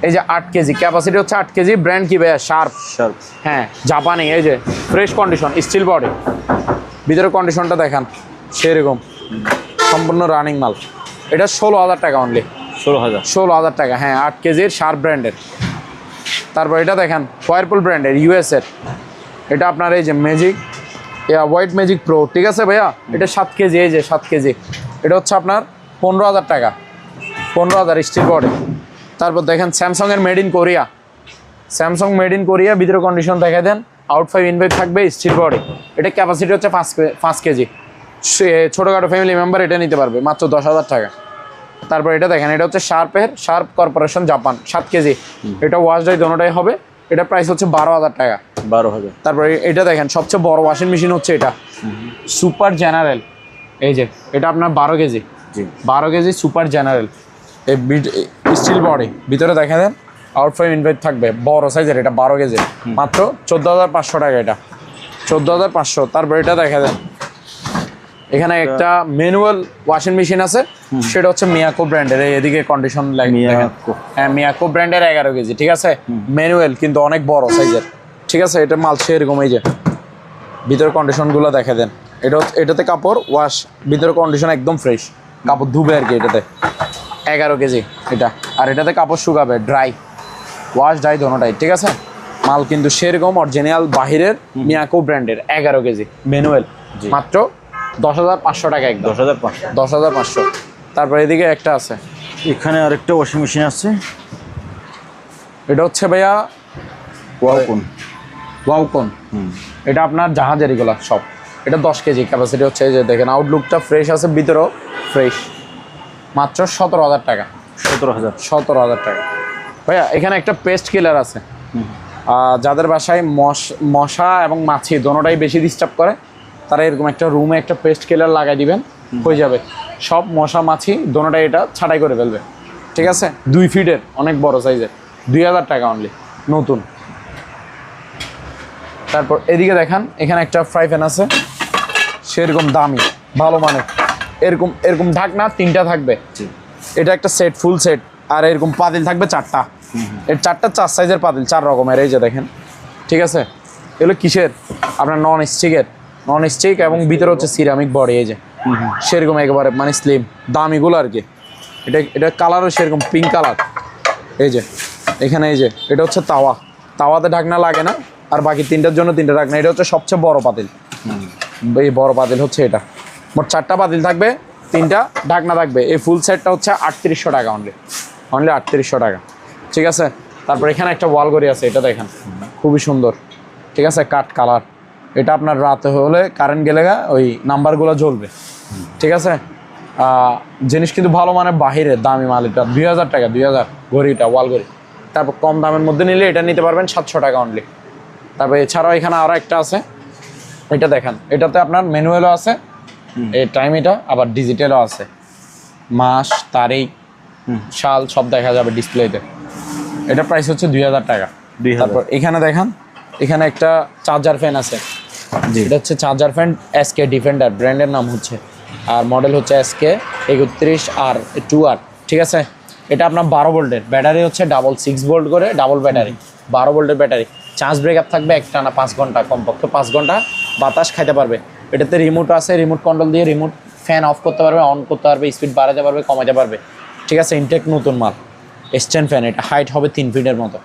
এই যে 8 কেজি ক্যাপাসিটি, হচ্ছে 8 কেজি। ব্র্যান্ড কি ভাইয়া? শার্প। শার্প। হ্যাঁ, জাপানি। এই যে ফ্রেশ কন্ডিশন, স্টিল বডি। ভিতরের কন্ডিশনটা দেখান, সেরকম সম্পূর্ণ রানিং মাল। এটা 16000 টাকা অনলি। 16000 টাকা। হ্যাঁ, 8 কেজির শার্প ব্র্যান্ডের। তারপর এটা দেখেন, ওয়ারপুল ব্র্যান্ডের, ইউএসের। এটা আপনার এই যে ম্যাজিক, হোয়াইট ম্যাজিক প্রো, ঠিক আছে ভাইয়া? এটা 7 কেজি, এই যে 7 কেজি। এটা হচ্ছে আপনার 15000 টাকা, 15000 স্টিল বডি। তারপর দেখেন স্যামসাংয়ের made in Korea, Samsung made in Korea. ভিতরে কন্ডিশন দেখা দেন, আউট 5 ইন 5 থাকবে, স্টিল বডি। এটা ক্যাপাসিটি হচ্ছে 5 কেজি। ছোটোখাটো ফ্যামিলি মেম্বার এটা নিতে পারবে, মাত্র 10000 টাকা। তারপর এটা দেখেন, এটা হচ্ছে শার্প কর্পোরেশন জাপান, 7 কেজি। এটা ওয়াশ ডাই দোনোটাই হবে। এটা প্রাইস হচ্ছে 12000 টাকা। 12000। তারপরে এটা দেখেন, সবচেয়ে বড় ওয়াশিং মেশিন হচ্ছে এটা, সুপার জেনারেল। এই যে এটা আপনার 12 কেজি, জি, 12 কেজি সুপার জেনারেল। এই স্টিল বডি, ভিতরে দেখা দেন আউট 5 ইনভাইট থাকবে, বড় সাইজের। এটা 12 কেজি, মাত্র 14500 টাকা। এটা 14500। তারপর এটা দেখা দেন, এখানে একটা ম্যানুয়াল ওয়াশিং মেশিন আছে, সেটা হচ্ছে মিয়াকো ব্র্যান্ডের। এদিকে কন্ডিশন হ্যাঁ, মিয়াকো ব্র্যান্ডের 11 কেজি, ঠিক আছে? ম্যানুয়াল কিন্তু অনেক বড় সাইজের, ঠিক আছে? এটা মাল সেরকম। এই যে ভিতরের কন্ডিশনগুলো দেখা দেন। এটাতে কাপড় ওয়াশ, ভিতরের কন্ডিশন একদম ফ্রেশ, কাপড় ধুবে আর কি। এটাতে 11 কেজি এটা। আর এটাতে কাপড় শুকাবে, ড্রাই ওয়াশ ডাই দোনোটাই, ঠিক আছে? মাল কিন্তু সেরকম অরিজিনাল বাহিরের মিয়াকো ব্র্যান্ডের, 11 কেজি ম্যানুয়াল, মাত্র 10500 টাকা একদম। 10500। 10500। তারপর এদিকে একটা আছে, এখানে আরেকটা ওয়াশিং মেশিন আছে। এটা হচ্ছে ভাইয়া ওয়াউকন। এটা আপনার জাহাজের এগুলো সব। এটা 10 কেজি ক্যাপাসিটি হচ্ছে। এই যে দেখেন, আউটলুকটা ফ্রেশ আছে, ভিতরেও ফ্রেশ, মাত্র 17000 টাকা। 17000 টাকা ভাইয়া। এখানে একটা পেস্ট কিলার আছে, যাদের বাসায় মশা এবং মাছি দোনোটাই বেশি ডিস্টার্ব করে, তারা এরকম একটা রুমে একটা পেস্ট কিলার লাগাই দিবেন, হয়ে যাবে। সব মশা মাছি দোনোটাই এটা ছাঁটাই করে ফেলবে, ঠিক আছে? 2 ফিটের, অনেক বড় সাইজের, 2000 টাকা অনলি, নতুন। তারপর এদিকে দেখান, এখানে একটা ফ্রাই প্যান আছে, সেরকম দামি, ভালো মানের। এরকম ঢাকনা 3টা থাকবে। এটা একটা সেট, ফুল সেট। আর এরকম পাতিল থাকবে 4টা। এর 4টা 4 সাইজের পাতিল, 4 রকমের। এই যে দেখেন, ঠিক আছে? এগুলো কিসের? আপনার নন স্টিক এবং ভিতরে হচ্ছে সিরামিক বডি। এই যে সেরকম একেবারে মানে স্লিম দামিগুলো আর কি। এটা কালারও সেরকম পিঙ্ক কালার। এই যে এখানে এই যে এটা হচ্ছে তাওয়াতে ঢাকনা লাগে না, আর বাকি তিনটার জন্য তিনটা ঢাকনা। এটা হচ্ছে সবচেয়ে বড় পাতিল, এই বড় পাতিল হচ্ছে এটা। মোট 4টা পাতিল থাকবে, 3টা ঢাকনা থাকবে। এই ফুল সেটটা হচ্ছে 3800 টাকা অনলি 3800 টাকা, ঠিক আছে। তারপর এখানে একটা ওয়াল ঘড়ি আছে, এটা দেখেন খুবই সুন্দর, ঠিক আছে, কাঠ কালার। এটা আপনার রাতে হলে কারেন্ট গেলে ওই নাম্বারগুলো জ্বলবে, ঠিক আছে। জিনিস কিন্তু ভালো মানে বাহিরে দামি মাল। এটা 2000 টাকা, 2000 ঘড়িটা, ওয়াল ঘড়ি। তারপর কম দামের মধ্যে নিলে এটা নিতে পারবেন 700 টাকা অনলি। তারপর এছাড়াও এখানে আরও একটা আছে, এটা দেখেন, এটাতে আপনার ম্যানুয়ালও আছে, এই টাইম এটা আবার ডিজিটালও আছে, মাস তারিখ সাল সব দেখা যাবে ডিসপ্লেতে। এটা প্রাইস হচ্ছে 2000 টাকা। তারপর এখানে দেখেন, এখানে একটা চার্জার ফ্যান আছে, এটা হচ্ছে চার্জার ফ্যান এসকে ডিফেন্ডার, ব্র্যান্ডের নাম হচ্ছে, আর মডেল হচ্ছে এসকে 31R 2R, ঠিক আছে। এটা আপনার 12 ভোল্টের, ব্যাটারি হচ্ছে 6 ভোল্ট করে, ডাবল ব্যাটারি, 12 ভোল্টের ব্যাটারি। চার্জ ব্রেকআপ থাকবে একটানা 5 ঘন্টা, কমপক্ষে 5 ঘন্টা বাতাস খাইতে পারবে। এটাতে রিমোট আছে, রিমোট কন্ট্রোল দিয়ে রিমোট ফ্যান অফ করতে পারবে, অন করতে পারবে, স্পিড বাড়াতে পারবে, কমাতে পারবে, ঠিক আছে। ইনটেক নতুন মাল, স্ট্যান্ড ফ্যান। এটা হাইট হবে 3 ফিটের মতো,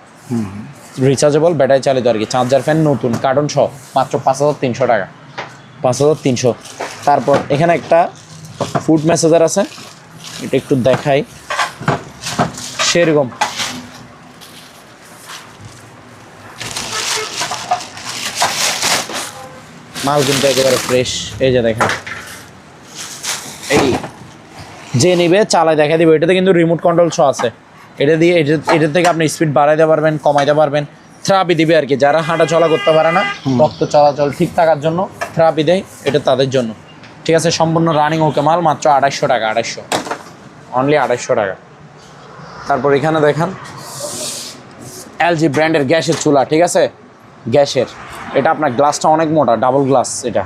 রিচার্জেবল ব্যাটারি চালিত আর কি। চার্জার ফ্যান নতুন, কার্টন সহ, মাত্র 5300 টাকা, 5300। তারপর এখানে একটা ফুড মেসেজার আছে, এটা একটু দেখাই, সেরকম মাল কিন্তু একেবারে ফ্রেশ। এই যে দেখেন, এই যে নিবে চালায় দেখা দিবে। এটাতে কিন্তু রিমোট কন্ট্রোল সহ আছে। এটা দিয়ে এটা থেকে আপনি স্পিড বাড়াইতে পারবেন, কমাইতে পারবেন। থেরাপি দিবে আর কি, যারা হাঁটা চলা করতে পারে না, রক্ত চলাচল ঠিক থাকার জন্য থেরাপি দেয়, এটা তাদের জন্য, ঠিক আছে। সম্পূর্ণ রানিং ওকে মাল, মাত্র 2800 টাকা, 2800, অনলি 2800 টাকা। তারপর এখানে দেখেন এলজি ব্র্যান্ডের গ্যাসের চুলা, ঠিক আছে, গ্যাসের। এটা আপনার গ্লাসটা অনেক মোটা, ডাবল গ্লাস, এটা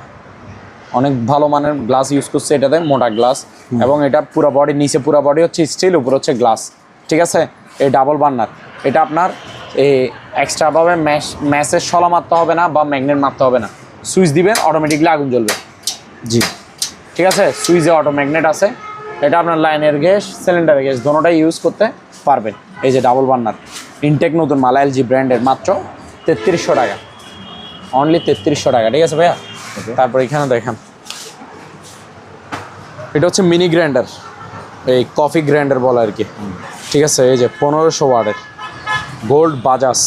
অনেক ভালো মানের গ্লাস ইউজ করছে এটাতে, মোটা গ্লাস। এবং এটা পুরো বডি, নিচে পুরো বডি হচ্ছে স্টিল, উপর হচ্ছে গ্লাস, ঠিক আছে। এই ডাবল বার্নার, এটা আপনার এই এক্সট্রাভাবে ম্যাচের শলা মারতে হবে না বা ম্যাগনেট মারতে হবে না, সুইচ দিবেন অটোমেটিকলি আগুন জ্বলবে, জি, ঠিক আছে। সুইচে অটো ম্যাগনেট আছে। এটা আপনার লাইনের গ্যাস, সিলিন্ডারের গ্যাস, দোনোটাই ইউজ করতে পারবেন। এই যে ডাবল বার্নার, ইনটেক নতুন মাল, এলজি ব্র্যান্ডের, মাত্র 3300 টাকা, অনলি 3300 টাকা, ঠিক আছে ভাইয়া। তারপর এখানে দেখেন, এটা হচ্ছে মিনি গ্রাইন্ডার, এই কফি গ্রাইন্ডার বলে আর কি, ঠিক আছে। এই যে 1500 ওয়াটের gold Bajaj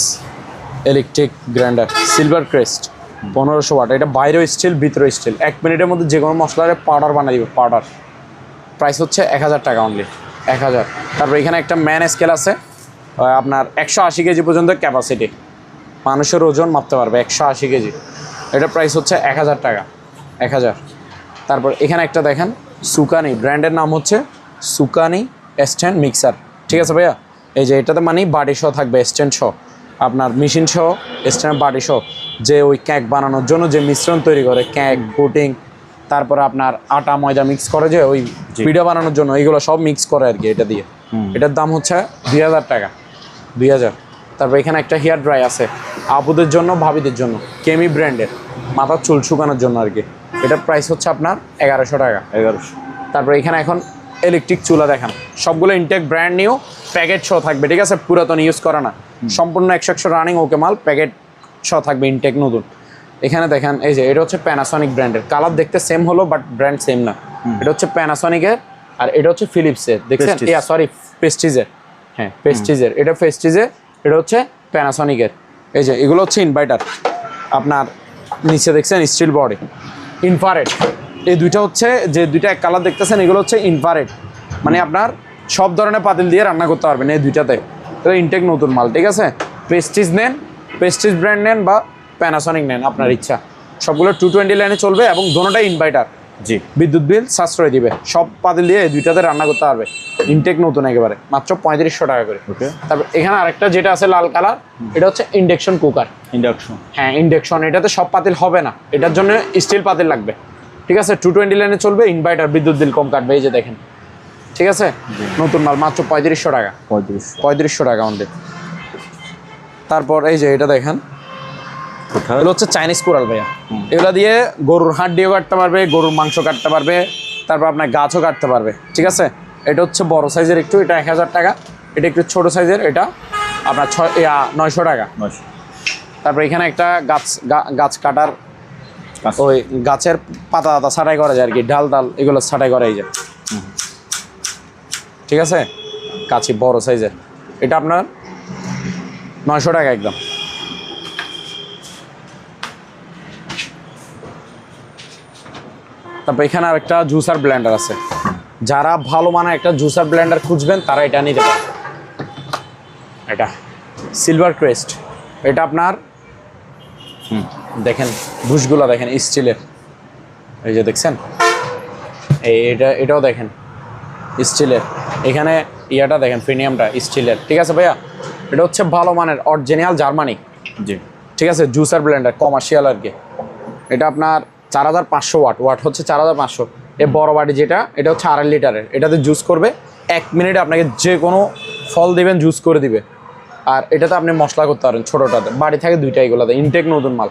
electric grinder, silver crest, 1500 watt. এটা বাইরেও স্টিল, ভিতরেও স্টিল। 1 মিনিটের মধ্যে যে কোনো মশলার পাউডার বানিয়ে দিবে, পাউডার। প্রাইস হচ্ছে 1000 টাকা অনলি, 1000। তারপর এখানে একটা ম্যান স্কেল আছে, আপনার 180 কেজি পর্যন্ত ক্যাপাসিটি, মানুষের ওজন মাপতে পারবে 180 কেজি। এটা প্রাইস হচ্ছে 1000 টাকা, 1000। তারপর এখানে একটা দেখেন সুকানি, ব্র্যান্ডের নাম হচ্ছে সুকানি স্ট্যান্ড মিক্সার, ঠিক আছে ভাইয়া। এই যে এটাতে মানে বাড়ি সহ থাকবে, স্ট্যান্ড সহ, আপনার মেশিন সহ, স্ট্যান্ড বাড়ি সহ। যে ওই কেক বানানোর জন্য যে মিশ্রণ তৈরি করে, কেক পুডিং, তারপরে আপনার আটা ময়দা মিক্স করে যে ওই পিঠা বানানোর জন্য, এইগুলো সব মিক্স করে আর কি এটা দিয়ে। এটার দাম হচ্ছে 2000 টাকা, 2000। তারপর এখানে একটা হেয়ার ড্রাই আছে, আপুদের জন্য, ভাবিদের জন্য, কেমি ব্র্যান্ডের, মাথার চুল শুকানোর জন্য আর কি। এটার প্রাইস হচ্ছে আপনার 1100 টাকা, 1100। তারপর এখানে এখন ইলেকট্রিক চুলা দেখেন, সবগুলো ইনটেক ব্র্যান্ড নিউ, প্যাকেট সহ থাকবে, ঠিক আছে, পুরাতন ইউজ করা না, সম্পূর্ণ 100 রানিং ওকে মাল, প্যাকেট সহ থাকবে, ইনটেক নতুন। এখানে দেখেন, এই যে এটা হচ্ছে প্যানাসনিক ব্র্যান্ডের, কালার দেখতে সেম হলো বাট ব্র্যান্ড সেম না। এটা হচ্ছে প্যানাসনিকের, আর এটা হচ্ছে ফিলিপসের, দেখছেন, সরি পেস্টিজের, হ্যাঁ পেস্টিজের, এটা পেস্টিজের, এটা হচ্ছে প্যানাসনিকের। এই যে এগুলো হচ্ছে ইনভার্টার, আপনার নিচে দেখছেন স্টিল বডি, ইনফ্রারেড। এই দুইটা হচ্ছে, যে দুইটা এক কালার দেখতেছেন, এগুলো হচ্ছে ইনফ্রারেড, মানে আপনার সব ধরনের পাতিল দিয়ে রান্না করতে পারবেন এই দুইটাতে। এটা ইনটেক নতুন মাল, ঠিক আছে। প্রেস্টিজ নেন, প্রেস্টিজ ব্র্যান্ড নেন বা প্যানাসনিক নেন, আপনার ইচ্ছা। সবগুলো 220 লাইনে চলবে এবং দোনোটাই ইনভার্টার, জি, বিদ্যুৎ বিল সাশ্রয় দিবে। সব পাতিল দিয়ে এই দুইটাতে রান্না করতে পারবে, ইনটেক নতুন একেবারে, মাত্র 3500 টাকা করে। ওকে। তারপর এখানে আরেকটা যেটা আছে লাল কালার, এটা হচ্ছে ইন্ডাকশন কুকার, ইন্ডাকশন, হ্যাঁ ইন্ডাকশন। এটাতে সব পাতিল হবে না, এটার জন্য স্টিল পাতিল লাগবে, ঠিক আছে। 220 লাইনে চলবে, ইনভার্টার, বিদ্যুৎ বিল কম কাটবে। এই যে দেখেন, ঠিক আছে, নতুন মাল, মাত্র 3500 টাকা, 3500 টাকা আমাদের। তারপর এই যে এটা দেখেন, এগুলো হচ্ছে চাইনিজ কুড়াল ভাইয়া। এগুলো দিয়ে গরুর হাড় দিয়েও কাটতে পারবে, গরুর মাংস কাটতে পারবে, তারপর আপনার গাছও কাটতে পারবে, ঠিক আছে। এটা হচ্ছে বড় সাইজের একটু, এটা 1000 টাকা। এটা একটু ছোট সাইজের, এটা আপনার 900 টাকা। তারপর এখানে একটা গাছ কাটার ওই গাছের পাতা ছাঁটাই করা যায় আর কি, ডাল এগুলো ছাঁটাই করা যায়, ঠিক আছে। কাছি বড় সাইজের, এটা আপনার 900 টাকা একদম। তারপর এখানে আর একটা জুসার ব্লেন্ডার আছে, যারা ভালো মানের একটা জুসার ব্লেন্ডার খুঁজবেন তারা এটা নিতে পারেন। এটা সিলভার ক্রেস্ট, এটা আপনার দেখেন বুশগুলো দেখেন স্টিলের, এই যে দেখছেন এটাও দেখেন স্টিলের, এখানে ইয়াটা দেখেন প্রিমিয়ামটা স্টিলের, ঠিক আছে ভাইয়া। এটা হচ্ছে ভালো মানের অরিজিনাল জার্মানি, জি, ঠিক আছে, জুসার ব্লেন্ডার কমার্শিয়াল আর কি। এটা আপনার 4500 ওয়াট হচ্ছে 4500। এ বড় বাটি যেটা, এটা হচ্ছে 2.5 লিটারের, এটাতে জুস করবে 1 মিনিটে, আপনাকে যে কোনো ফল দিবেন জুস করে দিবে। আর এটাতে আপনি মশলা করতে পারেন, ছোটোটাতে বাড়ি থাকে দুইটা, এগুলোতে ইনটেক নতুন মাল,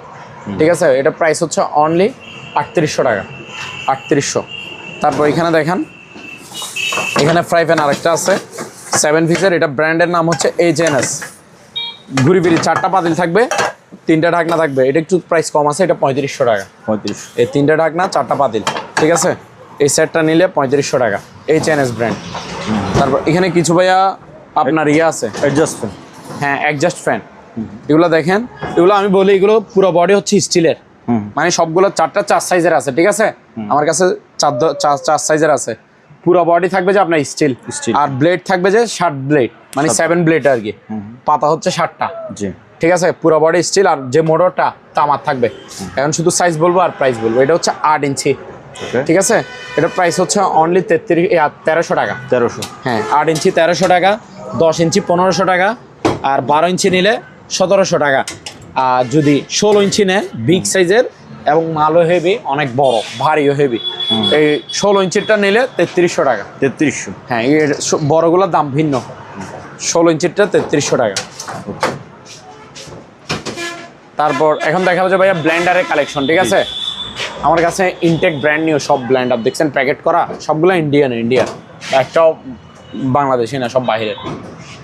ঠিক আছে। এটা প্রাইস হচ্ছে অনলি 3800 টাকা, 3800। তারপর এখানে দেখেন, এখানে ফ্রাই প্যান আরেকটা আছে 7 পিসের, এটা ব্র্যান্ডের নাম হচ্ছে HNS। ঘুরি ফিরি 4টা পাতিল থাকবে, 3টা ঢাকনা থাকবে, এটা একটু প্রাইস কম আছে, এটা 3500 টাকা। 35। এই 3টা ঢাকনা 4টা পাতিল, ঠিক আছে। এই সেটটা নিলে 3500 টাকা, HNS ব্র্যান্ড। তারপর এখানে কিছু ভাইয়া আপনার ইয়ে আছে অ্যাডজাস্ট, হ্যাঁ অ্যাডজাস্ট ফ্যান, এগুলো দেখেন, এগুলো আমি বলি এগুলো পুরো বডি হচ্ছে স্টিলের, মানে সবগুলো 4 সাইজের আছে, ঠিক আছে। আমার কাছে 4 সাইজের আছে। পুরো বডি থাকবে যে আপনার স্টিল, আর ব্লেড থাকবে যে 60 ব্লেড, মানে 7 ব্লেড আর কি, পাতা হচ্ছে 60টা, জি, ঠিক আছে। পুরো বডি স্টিল, আর যে মোটরটা তামার থাকবে। এখন শুধু সাইজ বলবো আর প্রাইস বলবো। এটা হচ্ছে 8 ইঞ্চি, ঠিক আছে। এটা প্রাইস হচ্ছে অনলি 1300 টাকা। 1300, হ্যাঁ 8 ইঞ্চি 1300 টাকা, 10 ইঞ্চি 1500 টাকা, আর 12 ইঞ্চি নিলে 1700 টাকা। আর যদি 16 ইঞ্চি নেন বিগ সাইজের এবং মালও হেভি, অনেক বড় ভারীও হেভি, এই 16 ইঞ্চিরটা নিলে 3300 টাকা। 3300, হ্যাঁ এর বড়গুলোর দাম ভিন্ন, 16 ইঞ্চিরটা 3300 টাকা। তারপর এখন দেখা যাচ্ছে ভাইয়া ব্লেন্ডারের কালেকশন, ঠিক আছে। আমার কাছে ইনটেক ব্র্যান্ড নিউ সব ব্লেন্ডার দেখছেন প্যাকেট করা, সবগুলো ইন্ডিয়ান, একটাও বাংলাদেশি না, সব বাইরের।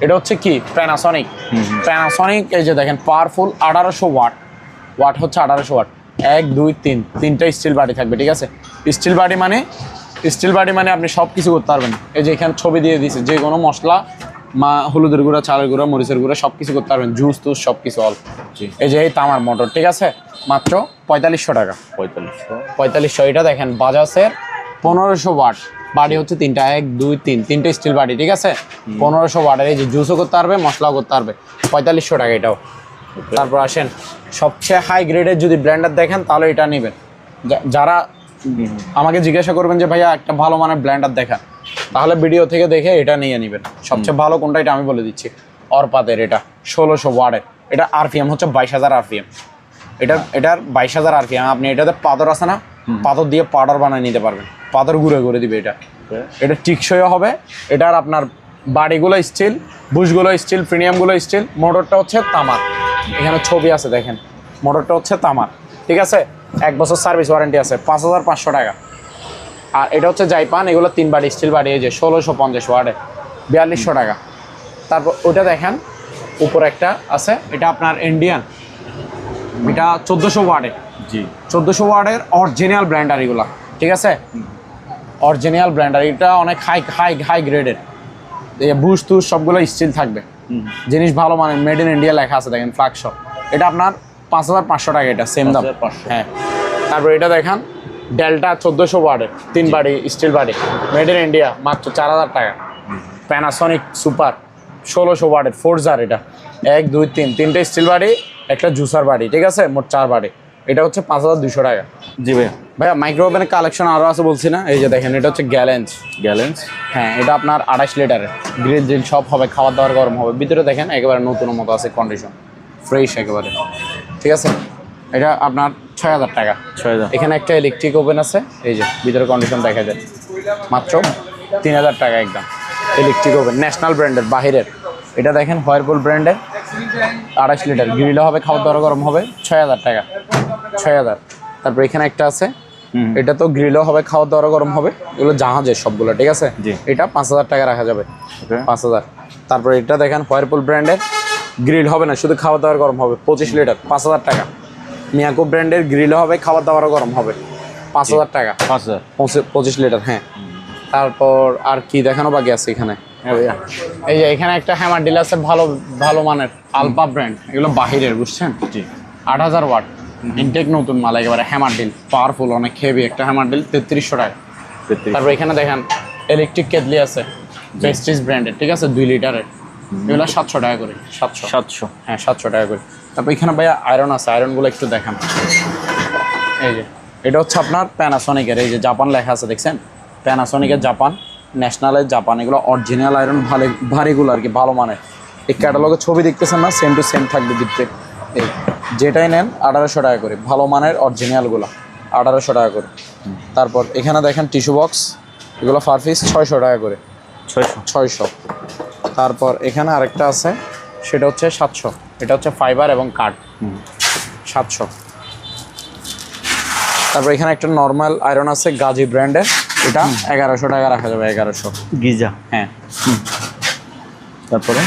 এটা হচ্ছে কি প্যানাসনিক, এই যে দেখেন পাওয়ারফুল 1800 ওয়াট হচ্ছে 1800 ওয়াট, 1 2 3 তিনটা স্টিল বাটি থাকবে, ঠিক আছে। স্টিল বাটি মানে আপনি সব কিছু করতে পারবেন। এই যে এখানে ছবি দিয়ে দিয়েছে, যে কোনো মশলা, হলুদের গুঁড়া, চালের গুঁড়া, মরিচের গুঁড়া সব কিছু করতে পারবেন, জুস টুস সব কিছু অল। এই যে এই তামার মোটর, ঠিক আছে, মাত্র 4500 টাকা। 4500। এটা দেখেন বাজাজের 1500 ওয়াট বাড়ি হচ্ছে 3টা, 1 2 3 তিনটে স্টিল বাড়ি, ঠিক আছে। 1500 ওয়াটের, এই যে জুসও করতে পারবে, মশলাও করতে পারবে, 4500 টাকা এটাও। তারপর আসেন সবচেয়ে হাই গ্রেডের যদি ব্লেন্ডার দেখেন তাহলে এটা নেবেন। যারা আমাকে জিজ্ঞাসা করবেন যে ভাইয়া একটা ভালো মানের ব্লেন্ডার দেখান, তাহলে ভিডিও থেকে দেখে এটা নিয়ে নেবেন। সবচেয়ে ভালো কোনটা এটা আমি বলে দিচ্ছি, অরপাতের, এটা 1600 ওয়াটের, এটা আরপিএম হচ্ছে 22000 আরপিএম। এটার 22000 আরপিএম। আপনি এটাতে পাথর আছে না, পাথর দিয়ে পাউডার বানিয়ে নিতে পারবেন, পাথর গুঁড়ো করে দিবে এটা টিকসইও হবে। এটার আপনার বাড়িগুলো স্টিল, বুশগুলো স্টিল, প্রিমিয়ামগুলো স্টিল। মোটরটা হচ্ছে তামার, এখানে ছবি আছে দেখেন, মোটরটা হচ্ছে তামার, ঠিক আছে। 1 বছর সার্ভিস ওয়ারেন্টি আছে, 5500 টাকা। আর এটা হচ্ছে জাইপান, এগুলো 3 বাড়ি স্টিল বাড়ি, এই যে 1650 ওয়াটে 4200 টাকা। তারপর ওটা দেখেন উপরে একটা আছে, এটা আপনার ইন্ডিয়ান, এটা 1400 ওয়াটের, জি, 1400 ওয়াটের অরিজিনাল ব্লেন্ডার এগুলো, ঠিক আছে। অরিজিনাল ব্লেন্ডার, এটা অনেক হাই গ্রেডের, বুশ টুস সবগুলো স্টিল থাকবে, জিনিস ভালো মানে মেড ইন ইন্ডিয়া লেখা আছে দেখেন, ফ্ল্যাগশপ। এটা আপনার 5500 টাকা, এটা সেম দাম। হ্যাঁ তারপর এটা দেখেন ডেল্টা 1400 ওয়াটের 3 বাড়ি স্টিল বাড়ি, মেড ইন ইন্ডিয়া, মাত্র 4000 টাকা। প্যানাসনিক সুপার 1600 ওয়াটের ফোর্জার, এটা 1 2 3 তিনটে স্টিল বাড়ি, একটা জুসার বাড়ি, ঠিক আছে, মোট 4 বাড়ি। এটা হচ্ছে 5200 টাকা। জি ভাইয়া মাইক্রো ওভেনের কালেকশন আরও আছে বলছি না, এই যে দেখেন এটা হচ্ছে গ্যালেন্স। হ্যাঁ এটা আপনার 28 লিটারের, গ্রিল জিল সব হবে, খাবার দাবার গরম হবে। ভিতরে দেখেন একেবারে নতুন মতো আছে, কন্ডিশন ফ্রেশ একেবারে, ঠিক আছে। এটা আপনার 6000 টাকা। 6000। এখানে একটা ইলেকট্রিক ওভেন আছে, এই যে ভিতরে কন্ডিশন দেখা যায়, মাত্র 3000 টাকা একদম। ইলেকট্রিক ওভেন ন্যাশনাল ব্র্যান্ডের, বাহিরের। এটা দেখেন হোয়ারপুল ব্র্যান্ডের, 28 লিটার, গ্রিলও হবে, খাবার দাবার গরম হবে, 6000 টাকা, 6000। তারপর এখানে একটা আছে এটা তো গ্রিলও হবে, খাওয়া দাওয়া গরম হবে, এগুলো জাহাজের সবগুলো, ঠিক আছে। জি। এটা 5,000 টাকা রাখা যাবে, ওকে 5,000। তারপর এটা দেখেন হোয়ারপুল ব্র্যান্ডের, গ্রিল হবে না, শুধু খাওয়া দাওয়ার গরম হবে, 25 লিটার, 5,000 টাকা। মিয়াকো ব্র্যান্ডের গ্রিলও হবে, খাওয়া দাওয়ারও গরম হবে, 5,000 টাকা, 5,000 25 লিটার। হ্যাঁ, তারপর আর কি দেখানো বাকি আছে এখানে? হ্যাঁ ভাইয়া এই যে এখানে একটা হ্যামার ডিল আছে, ভালো ভালো মানের, আলপা ব্র্যান্ড, এগুলো বাহিরের, বুঝছেন। জি 8,000 ওয়াট ইনটেক, নতুন মাল একেবারে, হ্যামার ডিল, পাওয়ারফুল, অনেক হেভি একটা হ্যামার ডিল, 3300 টাকা। 33 তারপর এখানে দেখেন ইলেকট্রিক কেটলি আছে, প্রেস্টিজ ব্র্যান্ডের, ঠিক আছে, 2 লিটারের, এগুলো 700 টাকা করে, 700। 700 হ্যাঁ 700 টাকা করে। তারপর এখানে ভাইয়া আয়রন আছে, আয়রনগুলো একটু দেখান। এই যে এটা হচ্ছে আপনার প্যানাসনিকের, এই যে জাপান লেখা আছে দেখছেন, প্যানাসনিকের জাপান, ন্যাশনালের জাপান, এগুলো অরিজিনাল আয়রন, ভালো ভারীগুলো আর কি, ভালো মানের। এই ক্যাটালগের ছবি দেখতেছেন না, সেম টু সেম থাকবে ভিতরে। এই যেটাই নেন 1800 টাকা করে, ভালো মানের অরিজিনালগুলো 1800 টাকা করে। তারপর এখানে দেখেন টিস্যু বক্স, এগুলো পার পিস 600 টাকা করে, 600। তারপর এখানে আরেকটা আছে, সেটা হচ্ছে 700, এটা হচ্ছে ফাইবার এবং কাঠ, 700। তারপর এখানে একটা নর্মাল আয়রন আছে গাজী ব্র্যান্ডের, এটা 1100 টাকা রাখা যাবে, 1100। গিজা। হ্যাঁ, তারপরে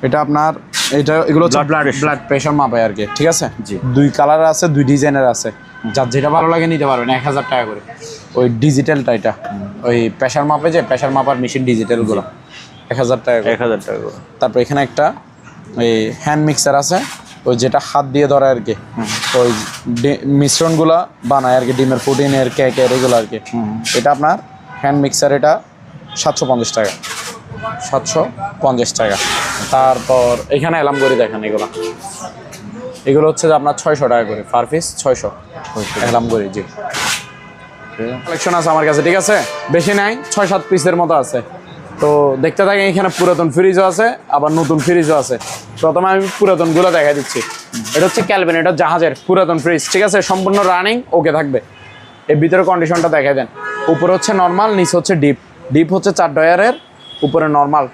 এটা আপনার, এটা এগুলো হচ্ছে Blood pressure। ব্লাড প্রেশার মাপে আর কি, ঠিক আছে। জি। 2 কালার আছে, 2 ডিজাইনের আছে, যার যেটা ভালো লাগে নিতে পারবেন, 1000 টাকা করে। ওই ডিজিটালটা, এটা ওই প্রেশার মাপে, যে প্রেশার মাপার মেশিন ডিজিটালগুলো, 1000 টাকা করে। 1000 টাকা করে। তারপর এখানে একটা এই হ্যান্ড মিক্সার আছে, ওই যেটা হাত দিয়ে ধরে আর কি, ওই মিশ্রণগুলা বানায় আর কি, ডিমের প্রোটিনের, কেকের, এগুলো আর কি। এটা আপনার হ্যান্ড মিক্সার, এটা 750 টাকা, 750 টাকা। তারপর এখানে এলাম করে দেখেন, এগুলো হচ্ছে যে আপনার 600 টাকা করে, পার পিস 600 এলাম করে। জি, কালেকশন আছে আমার কাছে, ঠিক আছে, বেশি নাই, 6-7 পিসের মতো আছে। তো দেখতে থাকেন, এখানে পুরাতন ফ্রিজও আছে, আবার নতুন ফ্রিজও আছে। প্রথমে আমি পুরাতনগুলো দেখা দিচ্ছি। এটা হচ্ছে ক্যালভিন, এটা জাহাজের পুরাতন ফ্রিজ, ঠিক আছে, সম্পূর্ণ রানিং, ওকে থাকবে। এর ভিতরে কন্ডিশনটা দেখা দেন, উপরে হচ্ছে নর্মাল, নিচে হচ্ছে ডিপ, ডিপ হচ্ছে 4 ডয়ারের, উপরে নর্মাল।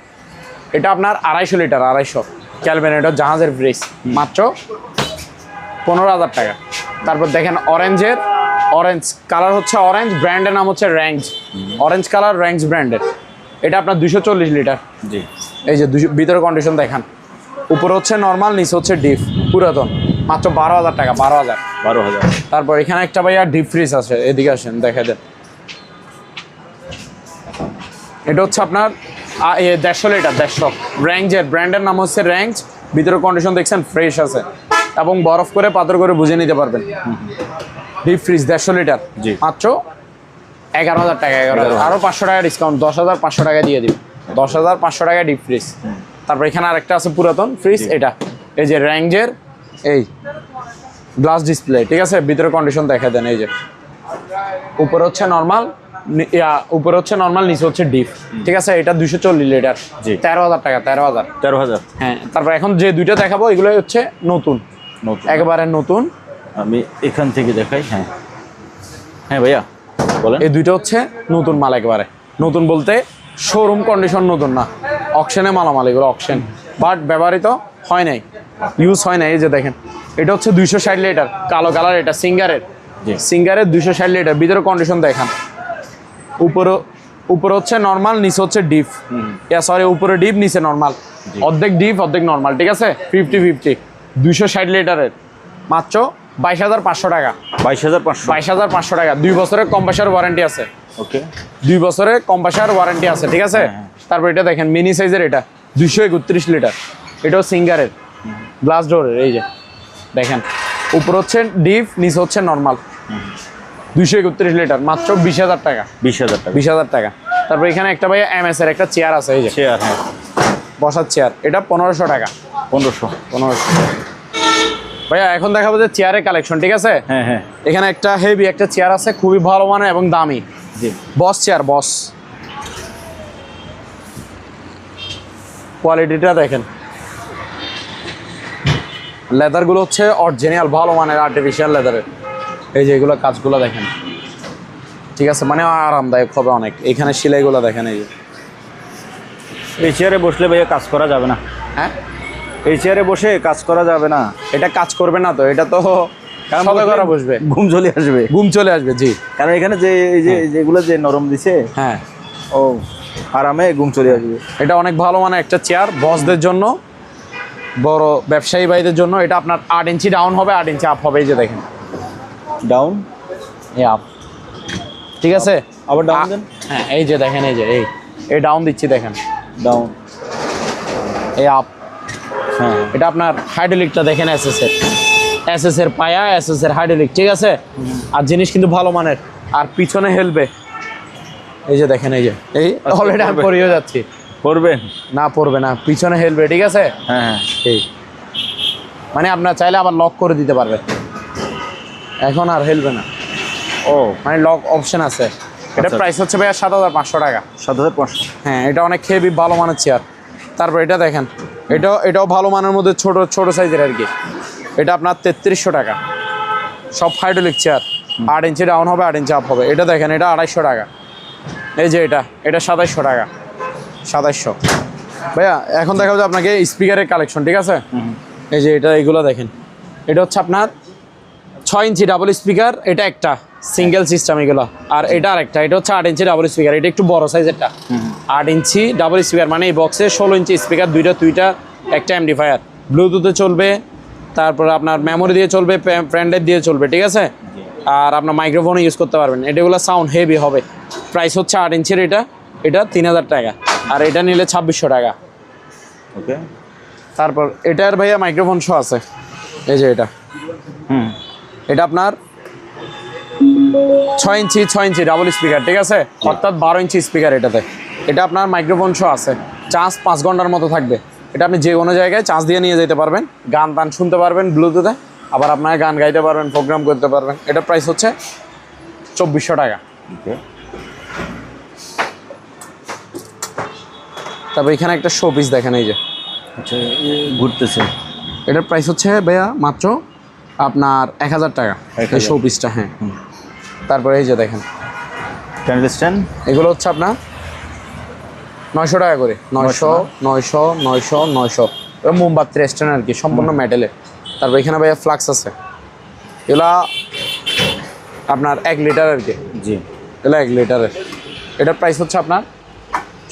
এটা আপনার 250 লিটার, 250 ক্যালভিন, এটা জাহাজের ফ্রিজ, মাত্র 15,000 টাকা। তারপর দেখেন অরেঞ্জ কালার হচ্ছে, অরেঞ্জ ব্র্যান্ডের নাম হচ্ছে র্যাঞ্জ, অরেঞ্জ কালার র্যাঞ্জ ব্র্যান্ডের, এটা আপনার 240 লিটার। জি। এই যে ভিতরে কন্ডিশন দেখান, উপরে হচ্ছে নর্মাল, নিচে হচ্ছে ডিপ, পুরাতন, মাত্র 12,000 টাকা, 12,000। 12,000। তারপর এখানে একটা ভাইয়া ডিপ ফ্রিজ আছে, এদিকে আসেন দেখা দেন। এটা হচ্ছে আপনার 150 লিটার, 150 র্যাঞ্জের, ব্র্যান্ডের নাম হচ্ছে র্যাঞ্জ। ভিতরে কন্ডিশন দেখছেন ফ্রেশ আছে, এবং বরফ করে পাথর করে বুঝে নিতে পারবেন। ডিপ ফ্রিজ 150 লিটার, জি। মাত্র 11,000 টাকা, 11,000। আরও 500 টাকা ডিসকাউন্ট, 10,500 টাকা দিয়ে দিব, 10,500 টাকা ডিপ ফ্রিজ। তারপর এখানে আরেকটা আছে পুরাতন ফ্রিজ, এটা এই যে র্যাঞ্জের, এই গ্লাস ডিসপ্লে, ঠিক আছে, ভিতরে কন্ডিশন দেখা দেন। এই যে উপরে হচ্ছে নর্মাল, উপরে হচ্ছে নর্মাল, নিচে হচ্ছে ডিপ, ঠিক আছে। এটা 240 লিটার, জি। 13,000 টাকা, 13,000। 13,000। হ্যাঁ, তারপর এখন যে দুইটা দেখাবো, এগুলো হচ্ছে নতুন, একেবারে নতুন। আমি এখান থেকে দেখাই। হ্যাঁ হ্যাঁ ভাইয়া বলেন। এই দুইটা হচ্ছে নতুন মাল, একেবারে নতুন বলতে শোরুম কন্ডিশন নতুন না, অকশনে মালামাল, এগুলো অকশন, বাট ব্যবহৃত হয় নাই, ইউজ হয় নাই। এই যে দেখেন, এটা হচ্ছে 260 লিটার, কালো কালার, এটা সিঙ্গারের, জি। সিঙ্গারের 260 লিটার। ভিতরে কন্ডিশন দেখান, উপরে হচ্ছে নর্মাল, নিচে হচ্ছে ডিপ, সরি উপরে ডিপ, নিচে নর্মাল, অর্ধেক ডিপ অর্ধেক নর্মাল, ঠিক আছে, 50-50। 260 লিটারের, মাত্র 22,500 টাকা, 22,500। 22,500 টাকা। 2 বছরের কম্প্রেসার ওয়ারেন্টি আছে, ওকে। 2 বছরের কম্প্রেসার ওয়ারেন্টি আছে, ঠিক আছে। তারপর এটা দেখেন মিনি সাইজের, এটা 231 লিটার, এটাও সিঙ্গারের, গ্লাস ডোরের। এই যে দেখেন, উপর হচ্ছে ডিপ, নিচে হচ্ছে নর্মাল, 231 লিটার, মাত্র 20,000 টাকা, 20,000 টাকা। 20,000 টাকা। তারপর এখানে একটা ভাইয়া এমএস এর একটা চেয়ার আছে, এই যে চেয়ার, হ্যাঁ, বসার চেয়ার, এটা 1500 টাকা, 1500। ভাইয়া এখন দেখাবো যে চেয়ারের কালেকশন, ঠিক আছে। হ্যাঁ হ্যাঁ। এখানে একটা হেভি একটা চেয়ার আছে, খুবই ভালো মানের এবং দামি, জি। বস চেয়ার, বস, কোয়ালিটিটা দেখেন, লেদারগুলো হচ্ছে অরিজিনাল ভালো মানের, আর্টিফিশিয়াল লেদারের। এই যে এগুলো কাজগুলো দেখেন, ঠিক আছে, মানে আরামদায়ক হবে অনেক। এখানে সেলাইগুলো দেখেন, এই যে এই চেয়ারে বসলে ভাইয়া কাজ করা যাবে না। হ্যাঁ, এই চেয়ারে বসে কাজ করা যাবে না। এটা কাজ করবে না তো, এটা তো কারণ সবাই করা বসবে, ঘুম চলে আসবে। ঘুম চলে আসবে। জি, কারণ এখানে যে এই যে যেগুলো যে নরম দিছে, হ্যাঁ, ও আরামে ঘুম চলে আসবে। এটা অনেক ভালো মানে একটা চেয়ার বসদের জন্য, বড় ব্যবসায়ী ভাইদের জন্য। এটা আপনার 8 ইঞ্চি ডাউন হবে, 8 ইঞ্চি আপ হবে। এই যে দেখেন, ডাউন এই আপ, ঠিক আছে। আবার ডাউন দেন। হ্যাঁ, এই যে দেখেন, এই যে এই ডাউন দিচ্ছি, দেখেন ডাউন, এই আপ। হ্যাঁ, এটা আপনার হাইড্রোলিকটা দেখেন, এসএস এর পায়া, এসএস এর হাইড্রোলিক, ঠিক আছে। আর জিনিস কিন্তু ভালো মানের। আর পিছনে হেলবে, এই যে দেখেন, এই যে অলরেডি আমি পরিয়ে যাচ্ছি, করবেন না পড়বে না, পিছনে হেলবে, ঠিক আছে। হ্যাঁ হ্যাঁ, এই মানে আপনার চাইলে আবার লক করে দিতে পারবেন, এখন আর হেলবে না। ও মানে লক অপশন আছে। এটা প্রাইস হচ্ছে ভাইয়া 7,500 টাকা। 7,500। হ্যাঁ, এটা অনেক হেভি ভালো মানের চেয়ার। তারপর এটা দেখেন, এটাও ভালো মানের মধ্যে ছোট সাইজের আর কি। এটা আপনার 3,300 টাকা, সব হাইড্রোলিক চেয়ার। 8 ইঞ্চি ডাউন হবে, 8 ইঞ্চি আপ হবে। এটা দেখেন, এটা 250 টাকা। এই যে এটা 2700 টাকা, 2700। ভাইয়া এখন দেখাবো যে আপনাকে স্পিকারের কালেকশন, ঠিক আছে। এই যে এগুলো দেখেন, এটা হচ্ছে আপনার 6 ইঞ্চি ডাবল স্পিকার, এটা একটা সিঙ্গেল সিস্টেম এগুলো। আর এটা আরেকটা, এটা হচ্ছে 8 ইঞ্চি ডাবল স্পিকার, এটা একটু বড় সাইজেরটা। 8 ইঞ্চি ডাবল স্পিকার মানে এই বক্সে 16 ইঞ্চি স্পিকার, দুইটা একটা অ্যাম্পলিফায়ার, ব্লুটুথে চলবে, তারপরে আপনার মেমোরি দিয়ে চলবে, প্যান্ডের দিয়ে চলবে, ঠিক আছে। আর আপনার মাইক্রোফোনও ইউজ করতে পারবেন। এটাগুলো সাউন্ড হেভি হবে। প্রাইস হচ্ছে 8 ইঞ্চির, এটা 3,000 টাকা। আর এটা নিলে 2,600 টাকা। ওকে, তারপর এটার ভাইয়া মাইক্রোফোন শো আছে। এই যে এটা আপনার 6 ইঞ্চি ডাবল স্পিকার, ঠিক আছে, অর্থাৎ 12 ইঞ্চি স্পিকার এটাতে। এটা আপনার মাইক্রোফোন শো আছে, চার্জ 5 ঘন্টার মতো থাকবে। এটা আপনি যে কোনো জায়গায় চার্জ দিয়ে নিয়ে যেতে পারবেন, গান টান শুনতে পারবেন ব্লুটুথে, আবার আপনার গান গাইতে পারবেন, প্রোগ্রাম করতে পারবেন। এটা প্রাইস হচ্ছে 2,400 টাকা। ওকে, তারপর এখানে একটা শো পিস দেখেন, এই যে আচ্ছা, ঘুরতেছে। এটার প্রাইস হচ্ছে ভাইয়া মাত্র আপনার 1,000 টাকা, এই শো পিসটা। হ্যাঁ, তারপরে এই যে দেখেন, ক্যান্ডেল স্ট্যান্ড, এগুলো হচ্ছে আপনার 900 টাকা করে, 900 এটা মোমবাতি স্ট্যান্ড আর কি, সম্পূর্ণ মেটালের। তারপর এখানে ভাইয়া ফ্লাক্স আছে, এগুলা আপনার 1 লিটার আর কি। জি, এগুলো 1 লিটারের। এটার প্রাইস হচ্ছে আপনার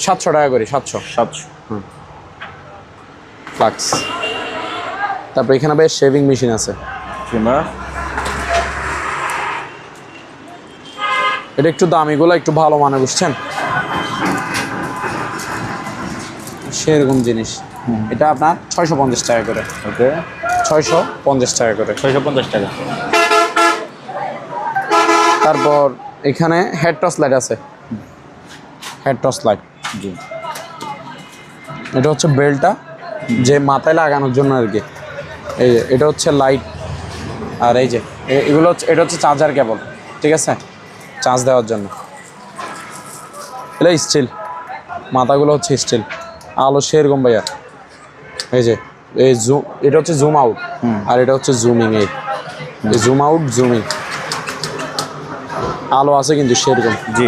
700 টাকা করে, 700 ফ্লাক্স। তারপর এখানে ভাইয়া শেভিং মেশিন আছে, এটা একটু দামিগুলো একটু ভালো মানে, বুঝছেন, সেরকম জিনিস। এটা আপনার 650 টাকা করে। ওকে, 650 টাকা করে, 650 টাকা। তারপর এখানে হেড টর্চ লাইট আছে, হেড টর্চ লাইট। জি, এটা হচ্ছে বেলটা যে মাথায় লাগানোর জন্য আর কি। এই যে এটা হচ্ছে লাইট। আর এই যে এগুলো হচ্ছে, এটা হচ্ছে চার্জার কেবল, ঠিক আছে, চার্জ দেওয়ার জন্য। এটা স্টিল, মাথাগুলো হচ্ছে স্টিল, আলো সেরকম ভাইয়া। এই যে জুম, এটা হচ্ছে জুম আউট, আর এটা হচ্ছে জুমিং। এই জুম আউট, জুমিং, আলো আছে কিন্তু সেরকম। জি,